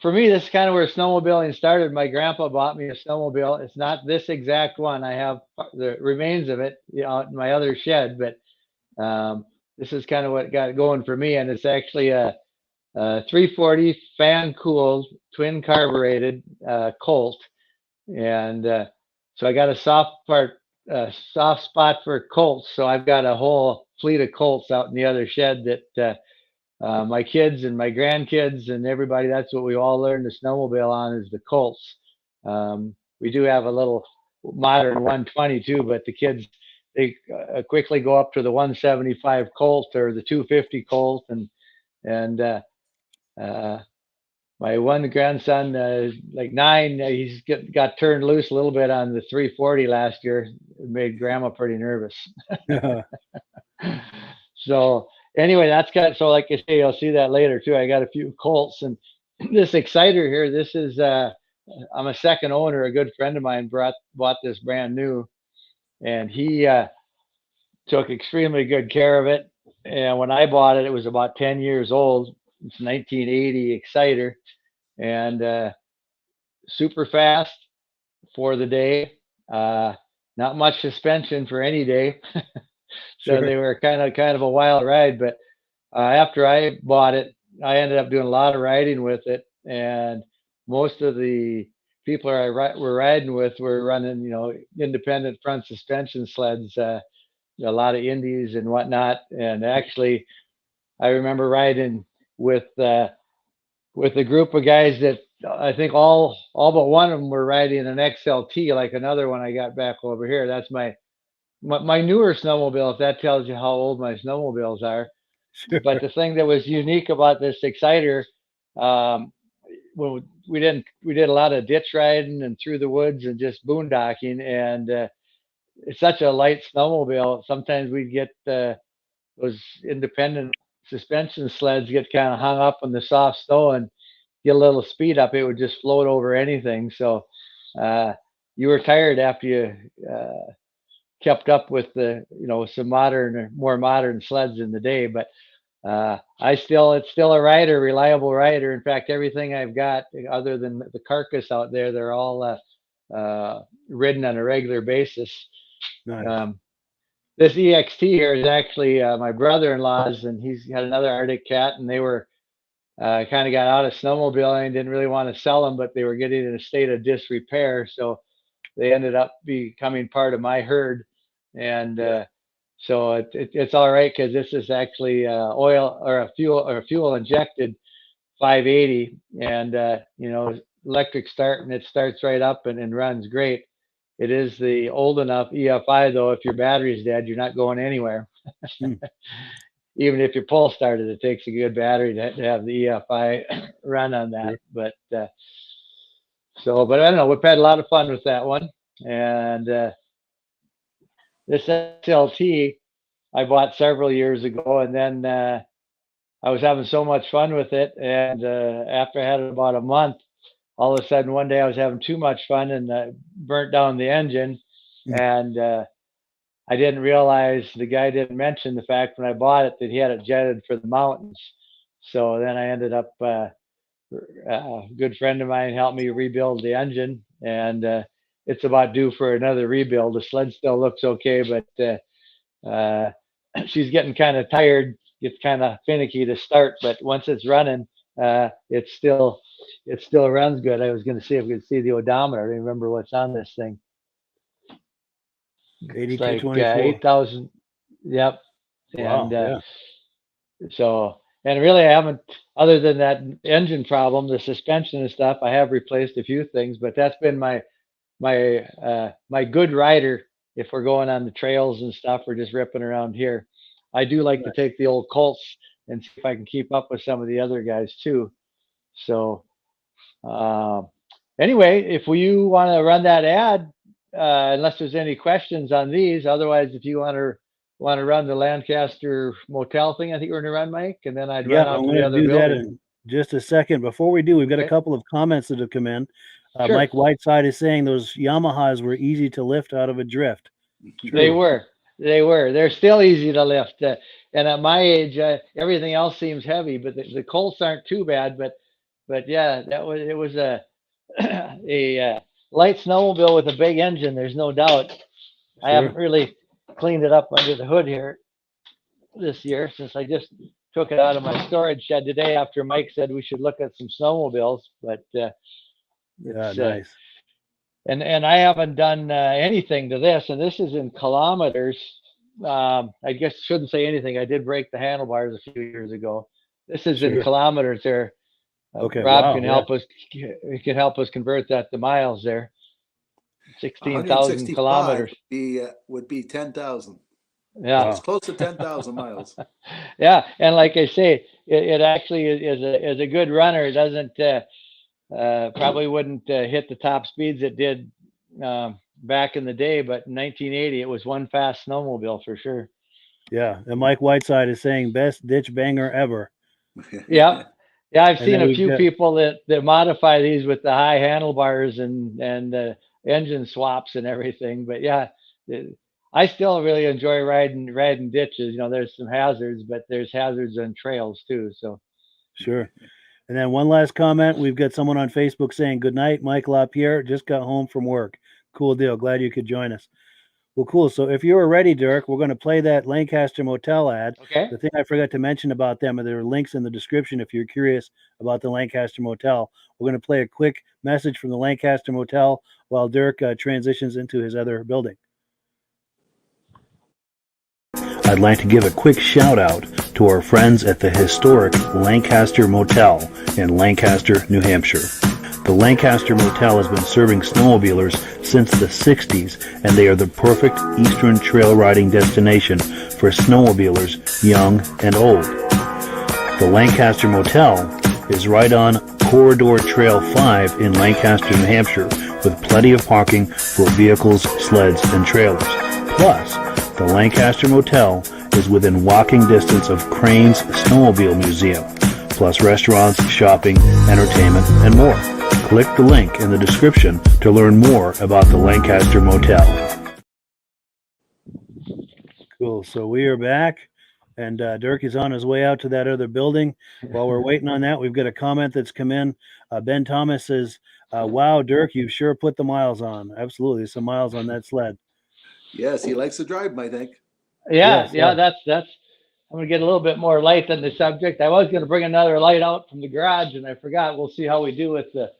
for me. This is kind of where snowmobiling started. My grandpa bought me a snowmobile. It's not this exact one. I have the remains of it, out in my other shed, but this is kind of what got it going for me. And it's actually a 340 fan cooled twin carbureted Colt, and so I got a soft spot for Colts. So I've got a whole fleet of Colts out in the other shed that my kids and my grandkids and everybody, that's what we all learned to snowmobile on, is the Colts. We do have a little modern 120 too, but the kids, they quickly go up to the 175 Colt or the 250 Colt, and my one grandson, like 9, he's got turned loose a little bit on the 340 last year. It made grandma pretty nervous. So anyway, that's got, so like I say, you'll see that later too. I got a few Colts, and this Exciter here, this is I'm a second owner. A good friend of mine bought this brand new, and he took extremely good care of it. And when I bought it, it was about 10 years old. It's 1980 Exciter, and super fast for the day. Not much suspension for any day. So Sure. they were kind of a wild ride. But after I bought it, I ended up doing a lot of riding with it, and most of the people were riding with were running, independent front suspension sleds, a lot of indies and whatnot. And actually, I remember riding with a group of guys that I think all but one of them were riding an XLT, like another one I got back over here. That's my newer snowmobile, if that tells you how old my snowmobiles are. Sure. But the thing that was unique about this Exciter, when we did a lot of ditch riding and through the woods and just boondocking, and it's such a light snowmobile. Sometimes we'd get those independent suspension sleds get kind of hung up in the soft snow, and get a little speed up, it would just float over anything. So you were tired after you kept up with the, some more modern sleds in the day. But it's still a reliable rider. In fact, everything I've got other than the carcass out there, they're all ridden on a regular basis. Nice. This EXT here is actually my brother-in-law's, and he's got another Arctic Cat, and they were kind of got out of snowmobiling and didn't really want to sell them, but they were getting in a state of disrepair. So they ended up becoming part of my herd. And so it's all right, because this is actually oil or a fuel injected 580, and electric start, and it starts right up and runs great. It is the old enough EFI though. If your battery's dead, you're not going anywhere. Even if your pull started, it takes a good battery to have the EFI run on that. But but I don't know. We've had a lot of fun with that one. And this SLT I bought several years ago, and then I was having so much fun with it. And after I had it about a month, all of a sudden one day I was having too much fun and burnt down the engine. And I didn't realize, the guy didn't mention the fact when I bought it that he had it jetted for the mountains. So then I ended up, a good friend of mine helped me rebuild the engine, and it's about due for another rebuild. The sled still looks okay, but she's getting kind of tired. It's kind of finicky to start, but once it's running, it still runs good. I was going to see if we could see the odometer. I remember what's on this thing. It's like 8224. 8,000. Yep. Wow. And so and really I haven't, other than that engine problem, the suspension and stuff, I have replaced a few things, but that's been my good rider if we're going on the trails and stuff or just ripping around here. I do like to take the old Colts and see if I can keep up with some of the other guys too. So anyway, if you want to run that ad, unless there's any questions on these, otherwise if you want to run the Lancaster Motel thing, I think we're going to run, Mike, and then I'd run out I'm to going the to other do that building. in just a second. Before we do, we've got a Okay. couple of comments that have come in. Sure. Mike Whiteside is saying those Yamahas were easy to lift out of a drift. They were. They're still easy to lift. And at my age, everything else seems heavy, but the Colts aren't too bad. But yeah, it was a a light snowmobile with a big engine. There's no doubt. I haven't really cleaned it up under the hood here this year since I just took it out of my storage shed today after Mike said we should look at some snowmobiles. But it's, Nice. and I haven't done anything to this, and this is in kilometers. I guess shouldn't say anything. I did break the handlebars a few years ago. This is in kilometers there. Okay. Rob can help us. He can help us convert that to miles there. 16,000 kilometers. Would be 10,000. Yeah, it's close to 10,000 miles. Yeah, and like I say, it actually is a good runner. It doesn't probably wouldn't hit the top speeds it did back in the day, but in 1980 it was one fast snowmobile for sure. Yeah, and Mike Whiteside is saying best ditch banger ever. Yeah, I've seen a few people that modify these with the high handlebars and engine swaps and everything. But yeah, I still really enjoy riding ditches. You know, there's some hazards, but there's hazards on trails too. So sure. And then one last comment. We've got someone on Facebook saying, good night, Mike LaPierre. Just got home from work. Cool deal. Glad you could join us. Well, cool. So if you are ready, Dirk, we're going to play that Lancaster Motel ad. Okay. The thing I forgot to mention about them, there are links in the description if you're curious about the Lancaster Motel. We're going to play a quick message from the Lancaster Motel while Dirk transitions into his other building. I'd like to give a quick shout out to our friends at the historic Lancaster Motel in Lancaster, New Hampshire. The Lancaster Motel has been serving snowmobilers since the 60s, and they are the perfect eastern trail riding destination for snowmobilers young and old. The Lancaster Motel is right on Corridor Trail 5 in Lancaster, New Hampshire, with plenty of parking for vehicles, sleds, and trailers. Plus, the Lancaster Motel is within walking distance of Crane's Snowmobile Museum, plus restaurants, shopping, entertainment, and more. Click the link in the description to learn more about the Lancaster Motel. Cool. So we are back, and Dirk is on his way out to that other building. While we're waiting on that, we've got a comment that's come in. Ben Thomas says, wow, Dirk, you've sure put the miles on. Absolutely. Some miles on that sled. Yes, he likes to drive, I think. Yeah, that's. I'm gonna get a little bit more light than the subject. I was gonna bring another light out from the garage, and I forgot. We'll see how we do with the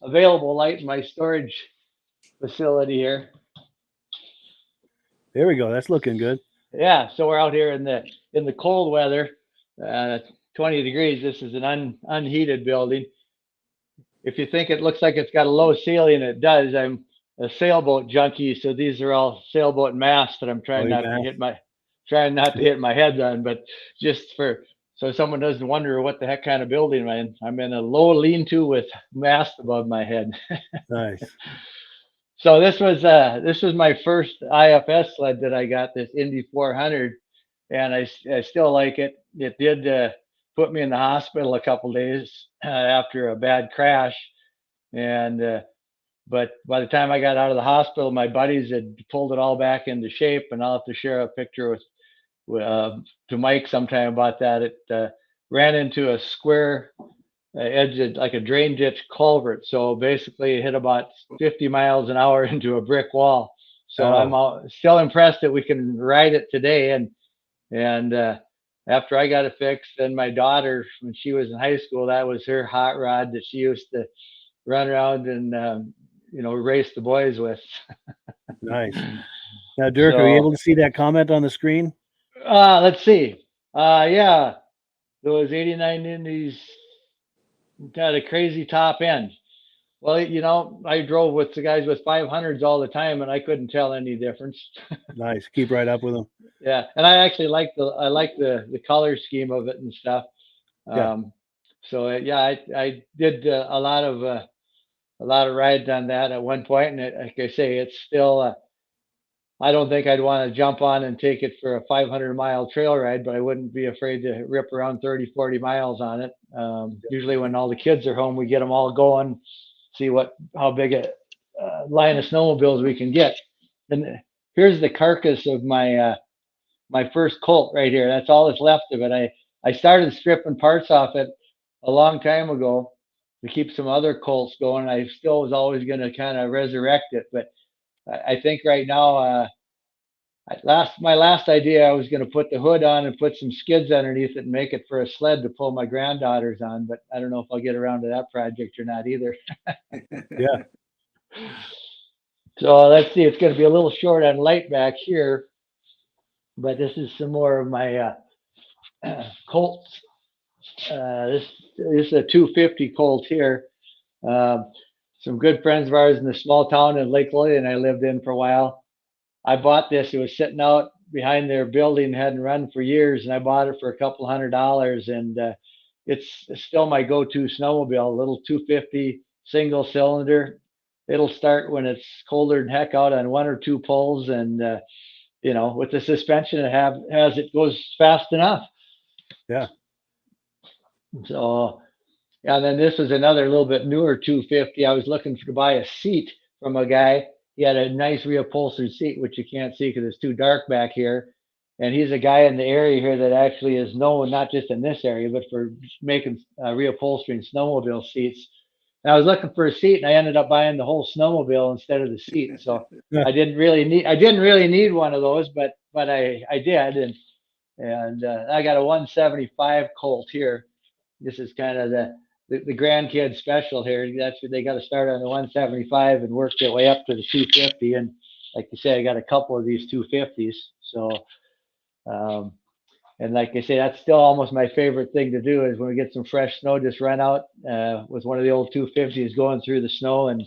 available light in my storage facility here. There we go. That's looking good. Yeah, so we're out here in the cold weather, 20 degrees. This is an unheated building. If you think it looks like it's got a low ceiling, it does. I'm a sailboat junkie, so these are all sailboat masts that I'm trying not to hit my head on, but just so someone doesn't wonder what the heck kind of building I'm in. I'm in a low lean-to with mast above my head. Nice. So this was my first IFS sled that I got, this Indy 400, and I still like it. It did put me in the hospital a couple days after a bad crash, and but by the time I got out of the hospital, my buddies had pulled it all back into shape, and I'll have to share a picture to Mike sometime about that. It ran into a square edge, like a drain ditch culvert. So basically it hit about 50 miles an hour into a brick wall. So I'm still impressed that we can ride it today. And after I got it fixed, then my daughter, when she was in high school, that was her hot rod that she used to run around and race the boys with. Nice. Now, Dirk, are you able to see that comment on the screen? Let's see. Yeah. those 89 Indies had a crazy top end. Well, I drove with the guys with 500s all the time, and I couldn't tell any difference. Nice. Keep right up with them. Yeah, and I actually like the color scheme of it and stuff. Yeah. So yeah, I did a lot of rides on that at one point, and like I say, it's still. I don't think I'd want to jump on and take it for a 500-mile trail ride, but I wouldn't be afraid to rip around 30, 40 miles on it. Usually when all the kids are home, we get them all going, see how big a line of snowmobiles we can get. And here's the carcass of my my first Colt right here. That's all that's left of it. I started stripping parts off it a long time ago to keep some other Colts going. I still was always going to kind of resurrect it, but I think right now, my last idea, I was going to put the hood on and put some skids underneath it and make it for a sled to pull my granddaughters on. But I don't know if I'll get around to that project or not either. Yeah. So let's see. It's going to be a little short on light back here, but this is some more of my Colts. This is a 250 Colt here. Some good friends of ours in the small town in Lake Lillian I lived in for a while. I bought this. It was sitting out behind their building, hadn't run for years, and I bought it for a couple $100. And it's still my go-to snowmobile, a little 250 single cylinder. It'll start when it's colder than heck out on one or two poles, and with the suspension it has, it goes fast enough. Yeah. So. And then this is another little bit newer 250. I was looking to buy a seat from a guy. He had a nice reupholstered seat, which you can't see because it's too dark back here. And he's a guy in the area here that actually is known, not just in this area, but for making reupholstering snowmobile seats. And I was looking for a seat, and I ended up buying the whole snowmobile instead of the seat. So Yeah. I didn't really need one of those, but I did. And I got a 175 Colt here. This is kind of the grandkid special here. That's what they got to start on the 175 and work their way up to the 250. And like you say, I got a couple of these 250s. So, and like I say, that's still almost my favorite thing to do is when we get some fresh snow, just run out with one of the old 250s going through the snow and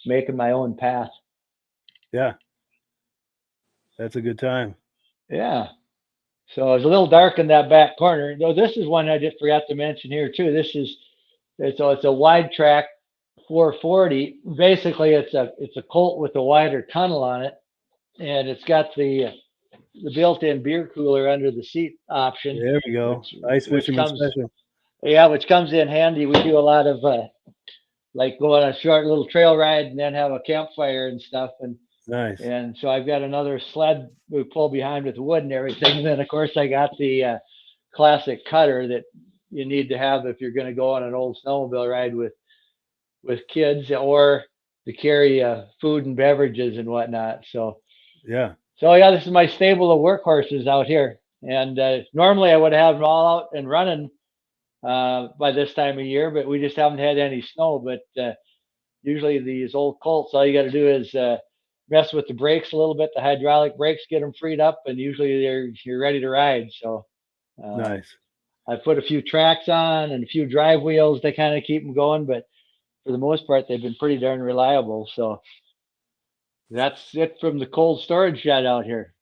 making my own path. Yeah. That's a good time. Yeah. So it's a little dark in that back corner. Though this is one I just forgot to mention here too. It's a wide track 440. Basically, it's a Colt with a wider tunnel on it, and it's got the built-in beer cooler under the seat option. There we go. Ice fisherman special. Yeah, which comes in handy. We do a lot of like go on a short little trail ride and then have a campfire and stuff. Nice. And so I've got another sled we pull behind with wood and everything. And then of course I got the classic cutter that you need to have if you're going to go on an old snowmobile ride with kids or to carry food and beverages and whatnot. So yeah, this is my stable of workhorses out here. And normally I would have them all out and running by this time of year, but we just haven't had any snow. But usually these old Colts, all you got to do is mess with the brakes a little bit, the hydraulic brakes, get them freed up, and usually you're ready to ride. So nice. I put a few tracks on and a few drive wheels to kind of keep them going, but for the most part, they've been pretty darn reliable. So that's it from the cold storage shed out here.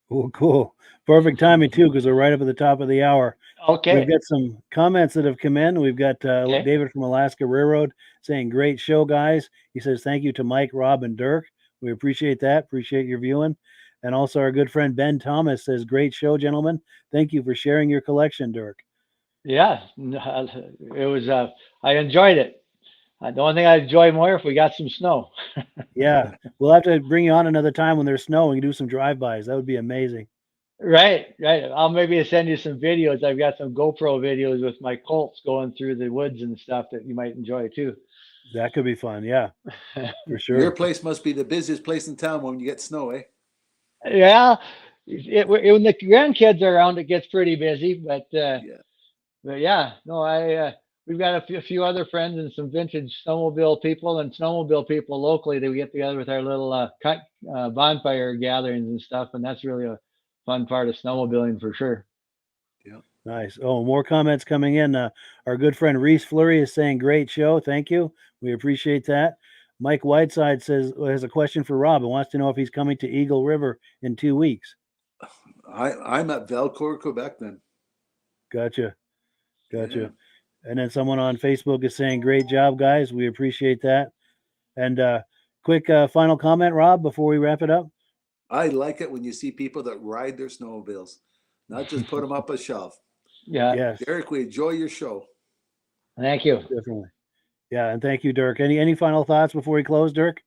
Oh, cool. Perfect timing too, because we're right up at the top of the hour. Okay. We've got some comments that have come in. We've got David from Alaska Railroad saying, great show, guys. He says, thank you to Mike, Rob, and Dirk. We appreciate that. Appreciate your viewing. And also our good friend Ben Thomas says, great show, gentlemen. Thank you for sharing your collection, Dirk. Yeah, it was, I enjoyed it. The only thing I'd enjoy more if we got some snow. Yeah, we'll have to bring you on another time when there's snow and do some drive-bys. That would be amazing. Right. I'll maybe send you some videos. I've got some GoPro videos with my Colts going through the woods and stuff that you might enjoy too. That could be fun. Yeah, for sure. Your place must be the busiest place in town when you get snow, eh? Yeah. When the grandkids are around, it gets pretty busy, but yeah, no, we've got a few other friends and some vintage snowmobile people and snowmobile people locally that we get together with our little bonfire gatherings and stuff. And that's really a fun part of snowmobiling for sure. Yeah. Nice. Oh, more comments coming in. Our good friend Reese Fleury is saying, "Great show. Thank you. We appreciate that." Mike Whiteside has a question for Rob and wants to know if he's coming to Eagle River in 2 weeks. I'm at Valcourt, Quebec then. Gotcha. Yeah. And then someone on Facebook is saying, "Great job, guys. We appreciate that." And quick final comment, Rob, before we wrap it up. I like it when you see people that ride their snowmobiles, not just put them up a shelf. Yeah. Yes, Derek, we enjoy your show. Thank you. definitely. Yeah, and thank you, Dirk. Any final thoughts before we close, Dirk?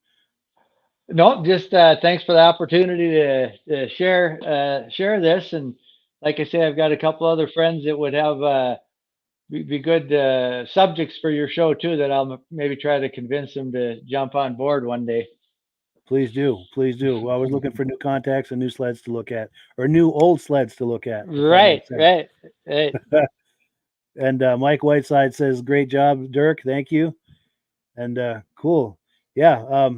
No, just thanks for the opportunity to share this. And like I say, I've got a couple other friends that would have be good subjects for your show too. That I'll maybe try to convince them to jump on board one day. Please do. Please do. Well, I was looking for new contacts and new sleds to look at, or new old sleds to look at. Right. And Mike Whiteside says, "Great job, Dirk. Thank you." And cool. Yeah.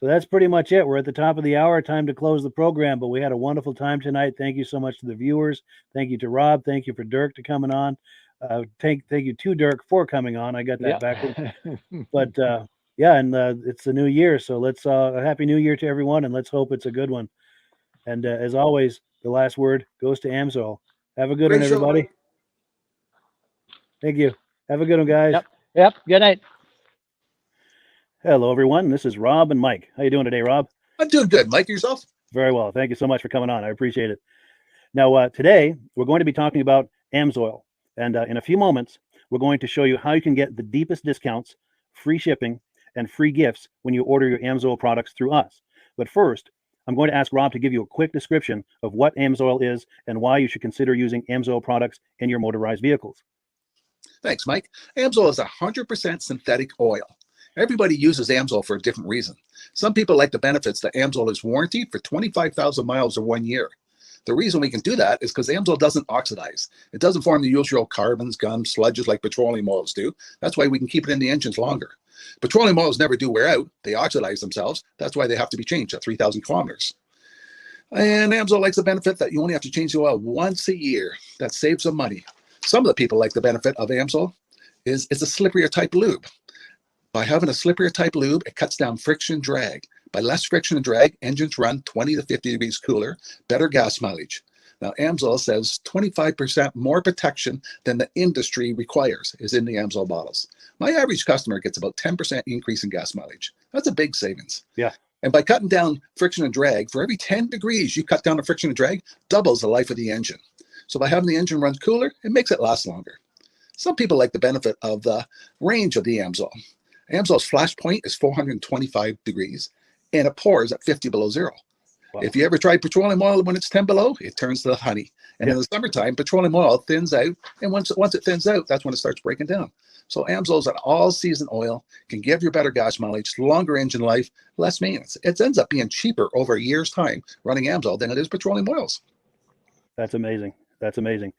So that's pretty much it. We're at the top of the hour. Time to close the program, but we had a wonderful time tonight. Thank you so much to the viewers. Thank you to Rob. Thank you for Dirk to coming on. Thank you to Dirk for coming on. I got that backwards. But yeah, and it's a new year, so let's a happy new year to everyone, and let's hope it's a good one. And as always, the last word goes to Amsoil. Have a good one, everybody. Show. Thank you. Have a good one, guys. Yep. Good night. Hello, everyone. This is Rob and Mike. How you doing today, Rob? I'm doing good. Mike, yourself? Very well. Thank you so much for coming on. I appreciate it. Now, today, we're going to be talking about Amsoil. And in a few moments, we're going to show you how you can get the deepest discounts, free shipping, and free gifts when you order your Amsoil products through us. But first, I'm going to ask Rob to give you a quick description of what Amsoil is and why you should consider using Amsoil products in your motorized vehicles. Thanks, Mike. Amsoil is 100% synthetic oil. Everybody uses Amsoil for a different reason. Some people like the benefits that Amsoil is warranted for 25,000 miles or 1 year. The reason we can do that is because Amsoil doesn't oxidize. It doesn't form the usual carbons, gums, sludges like petroleum oils do. That's why we can keep it in the engines longer. Petroleum oils never do wear out. They oxidize themselves. That's why they have to be changed at 3,000 kilometers. And Amsoil likes the benefit that you only have to change the oil once a year. That saves some money. Some of the people like the benefit of Amsoil is it's a slipperier type lube. By having a slipperier type lube, it cuts down friction and drag. By less friction and drag, engines run 20 to 50 degrees cooler, better gas mileage. Now, Amsoil says 25% more protection than the industry requires is in the Amsoil bottles. My average customer gets about 10% increase in gas mileage. That's a big savings. Yeah. And by cutting down friction and drag, for every 10 degrees you cut down the friction and drag, doubles the life of the engine. So by having the engine run cooler, it makes it last longer. Some people like the benefit of the range of the Amsoil. Amsoil's flash point is 425 degrees, and it pours at 50 below zero. Wow. If you ever tried petroleum oil when it's 10 below, it turns to honey. And in the summertime, petroleum oil thins out, and once it thins out, that's when it starts breaking down. So Amsoil's an all-season oil, can give you better gas mileage, longer engine life, less maintenance. It ends up being cheaper over a year's time running Amsoil than it is petroleum oils. That's amazing. That's amazing.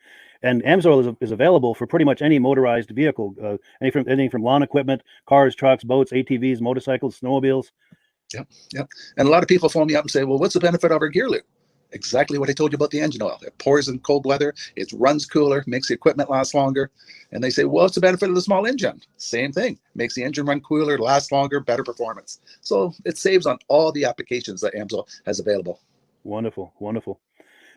And Amsoil is available for pretty much any motorized vehicle, anything from lawn equipment, cars, trucks, boats, ATVs, motorcycles, snowmobiles. Yep. And a lot of people phone me up and say, well, what's the benefit of our gear lube? Exactly what I told you about the engine oil. It pours in cold weather, it runs cooler, makes the equipment last longer. And they say, well, what's the benefit of the small engine? Same thing. Makes the engine run cooler, last longer, better performance. So it saves on all the applications that Amsoil has available. Wonderful, wonderful.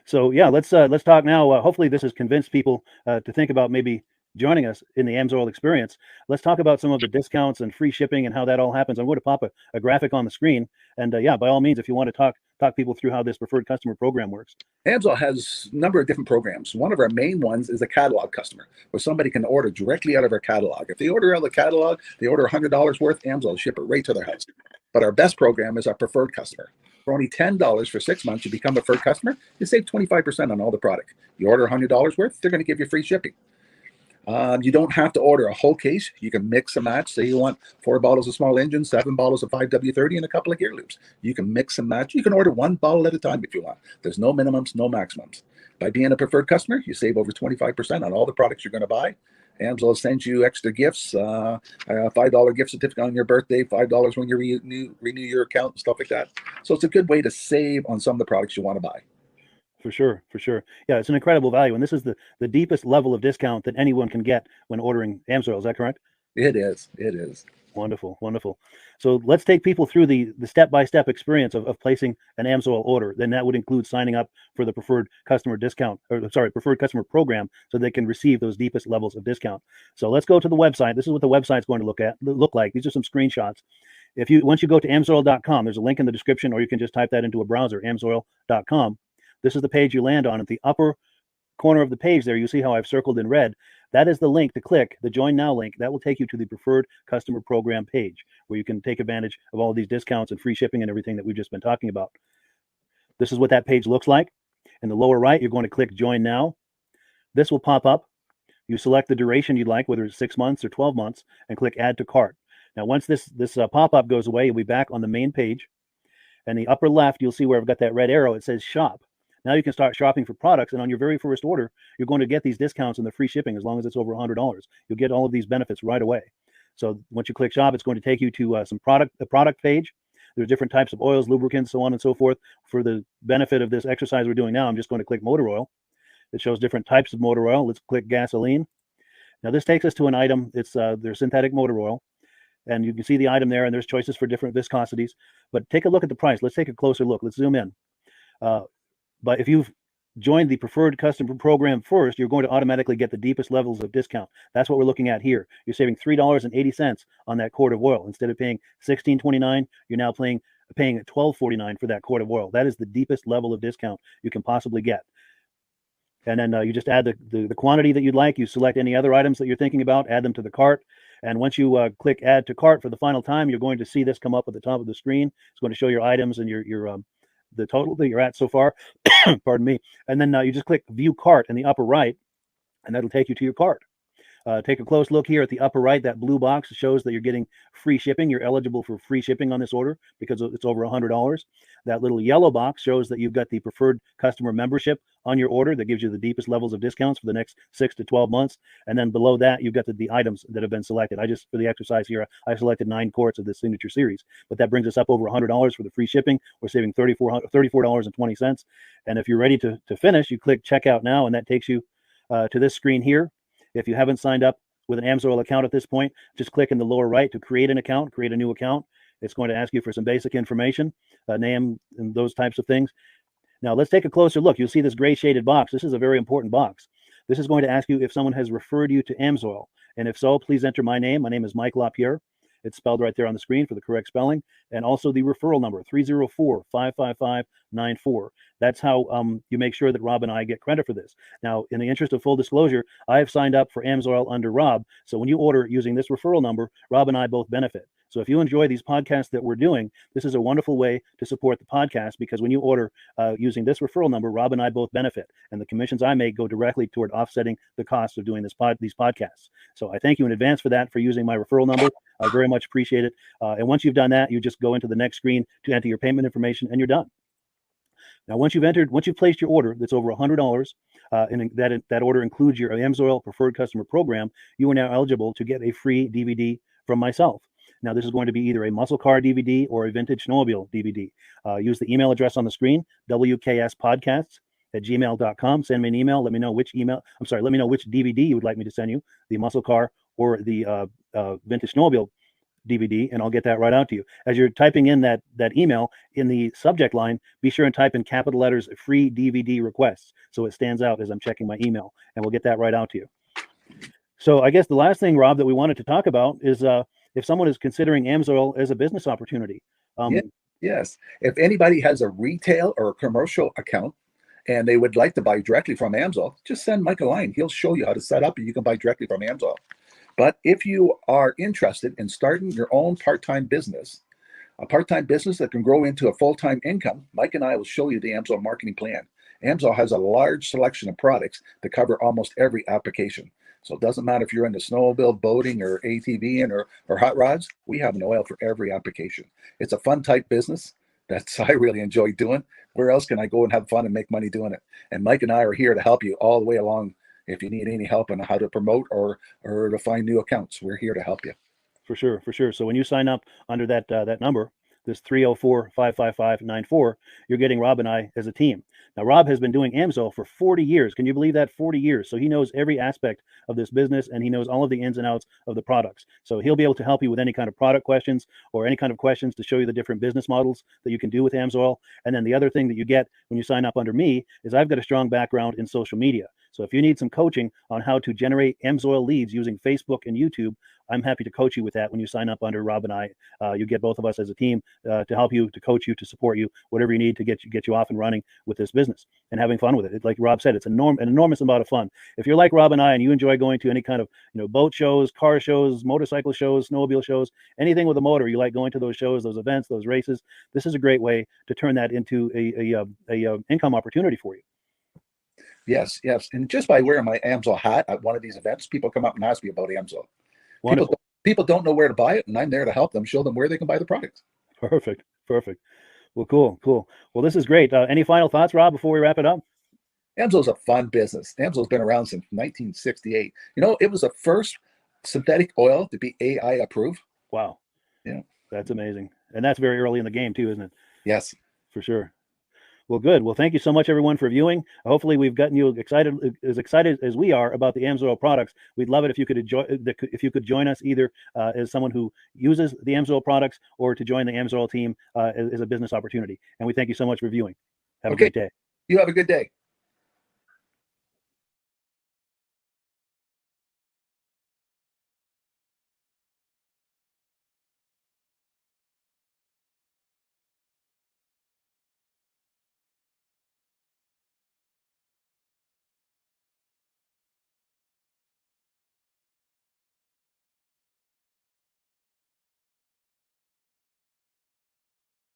So yeah, let's talk now. Hopefully this has convinced people to think about maybe joining us in the Amsoil experience. Let's talk about some of the discounts and free shipping and how that all happens. I'm going to pop a graphic on the screen. And yeah, by all means, if you want to talk people through how this preferred customer program works. Amsoil has a number of different programs. One of our main ones is a catalog customer, where somebody can order directly out of our catalog. If they order out of the catalog, they order $100 worth, Amsoil will ship it right to their house. But our best program is our preferred customer. For only $10 for 6 months, you become a preferred customer. You save 25% on all the product. You order $100 worth, they're going to give you free shipping. You don't have to order a whole case. You can mix and match. Say you want 4 bottles of small engine, 7 bottles of 5W30, and a couple of gear loops. You can mix and match. You can order 1 bottle at a time if you want. There's no minimums, no maximums. By being a preferred customer, you save over 25% on all the products you're going to buy. Amsoil sends you extra gifts, a $5 gift certificate on your birthday, $5 when you renew your account, and stuff like that. So it's a good way to save on some of the products you want to buy. For sure, for sure. Yeah, it's an incredible value, and this is the deepest level of discount that anyone can get when ordering Amsoil. Is that correct? It is. It is. Wonderful, wonderful. So let's take people through the step-by-step experience of placing an Amsoil order. Then that would include signing up for the preferred customer discount, or sorry, preferred customer program, so they can receive those deepest levels of discount. So let's go to the website. This is what the website's going to look like. These are some screenshots. Once you go to amsoil.com, there's a link in the description, or you can just type that into a browser, amsoil.com. This is the page you land on. At the upper corner of the page there, you see how I've circled in red. That is the link to click, the Join Now link. That will take you to the preferred customer program page, where you can take advantage of all of these discounts and free shipping and everything that we've just been talking about. This is what that page looks like. In the lower right, you're going to click Join Now. This will pop up. You select the duration you'd like, whether it's 6 months or 12 months, and click Add to Cart. Now, once this pop-up goes away, you'll be back on the main page. And the upper left, you'll see where I've got that red arrow. It says Shop. Now you can start shopping for products, and on your very first order, you're going to get these discounts and the free shipping as long as it's over $100. You'll get all of these benefits right away. So once you click Shop, it's going to take you to the product page. There's different types of oils, lubricants, so on and so forth. For the benefit of this exercise we're doing now, I'm just going to click motor oil. It shows different types of motor oil. Let's click gasoline. Now this takes us to an item. It's their synthetic motor oil. And you can see the item there, and there's choices for different viscosities. But take a look at the price. Let's take a closer look. Let's zoom in. But if you've joined the preferred customer program first, you're going to automatically get the deepest levels of discount. That's what we're looking at here. You're saving $3.80 on that quart of oil. Instead of paying $16.29, you're now paying $12.49 for that quart of oil. That is the deepest level of discount you can possibly get. And then you just add the quantity that you'd like. You select any other items that you're thinking about, add them to the cart. And once you click Add to Cart for the final time, you're going to see this come up at the top of the screen. It's going to show your items and your the total that you're at so far. Pardon me. And then you just click View Cart in the upper right, and that'll take you to your cart. Take a close look here at the upper right. That blue box shows that you're getting free shipping. You're eligible for free shipping on this order because it's over $100. That little yellow box shows that you've got the preferred customer membership on your order. That gives you the deepest levels of discounts for the next 6 to 12 months. And then below that, you've got the items that have been selected. For the exercise here, I selected 9 quarts of the signature series, but that brings us up over $100 for the free shipping. We're saving $34.20. And if you're ready to finish, you click Checkout Now, and that takes you to this screen here. If you haven't signed up with an Amsoil account at this point, just click in the lower right to create an account, create a new account. It's going to ask you for some basic information, name and those types of things. Now let's take a closer look. You'll see this gray shaded box. This is a very important box. This is going to ask you if someone has referred you to Amsoil. And if so, please enter my name. My name is Mike LaPierre. It's spelled right there on the screen for the correct spelling. And also the referral number, 304-555-94. That's how you make sure that Rob and I get credit for this. Now, in the interest of full disclosure, I have signed up for Amsoil under Rob. So when you order using this referral number, Rob and I both benefit. So if you enjoy these podcasts that we're doing, this is a wonderful way to support the podcast, because when you order using this referral number, Rob and I both benefit. And the commissions I make go directly toward offsetting the cost of doing these podcasts. So I thank you in advance for that, for using my referral number. I very much appreciate it. And once you've done that, you just go into the next screen to enter your payment information, and you're done. Now, once you've placed your order that's over $100, and that order includes your Amsoil preferred customer program, you are now eligible to get a free DVD from myself. Now, this is going to be either a muscle car DVD or a vintage snowmobile DVD. Use the email address on the screen, wkspodcasts@gmail.com. Send me an email. Let me know which DVD you would like me to send you, the muscle car or the vintage snowmobile DVD, and I'll get that right out to you. As you're typing in that email, in the subject line, be sure and type in capital letters "free DVD requests" so it stands out as I'm checking my email, and we'll get that right out to you. So I guess the last thing, Rob, that we wanted to talk about is if someone is considering Amsoil as a business opportunity. Yes. If anybody has a retail or a commercial account and they would like to buy directly from Amsoil, just send Mike a line. He'll show you how to set up, and you can buy directly from Amsoil. But if you are interested in starting your own part-time business, a part-time business that can grow into a full-time income, Mike and I will show you the Amsoil marketing plan. Amsoil has a large selection of products that cover almost every application. So it doesn't matter if you're into snowmobile, boating, or ATVing, or hot rods. We have an oil for every application. It's a fun type business that's I really enjoy doing. Where else can I go and have fun and make money doing it? And Mike and I are here to help you all the way along. If you need any help on how to promote or to find new accounts, we're here to help you. For sure. So when you sign up under that number, this 304-555-94, you're getting Rob and I as a team. Now, Rob has been doing Amsoil for 40 years. Can you believe that? 40 years. So he knows every aspect of this business, and he knows all of the ins and outs of the products. So he'll be able to help you with any kind of product questions or any kind of questions to show you the different business models that you can do with Amsoil. And then the other thing that you get when you sign up under me is I've got a strong background in social media. So if you need some coaching on how to generate Amsoil leads using Facebook and YouTube, I'm happy to coach you with that when you sign up under Rob and I. You get both of us as a team to help you, to coach you, to support you, whatever you need to get you off and running with this business and having fun with it. Like Rob said, it's an enormous amount of fun. If you're like Rob and I and you enjoy going to any kind of boat shows, car shows, motorcycle shows, snowmobile shows, anything with a motor, you like going to those shows, those events, those races, this is a great way to turn that into a income opportunity for you. Yes, yes. And just by wearing my Amsoil hat at one of these events, people come up and ask me about Amsoil. People don't know where to buy it, and I'm there to help them, show them where they can buy the product. Perfect. Well, cool. Well, this is great. Any final thoughts, Rob, before we wrap it up? Amsoil's a fun business. Amsoil's been around since 1968. It was the first synthetic oil to be AI approved. Wow. Yeah. That's amazing. And that's very early in the game too, isn't it? Yes. For sure. Well, good. Well, thank you so much, everyone, for viewing. Hopefully, we've gotten you excited as we are about the Amsoil products. We'd love it if you could join us either as someone who uses the Amsoil products or to join the Amsoil team as a business opportunity. And we thank you so much for viewing. Have a great day. You have a good day.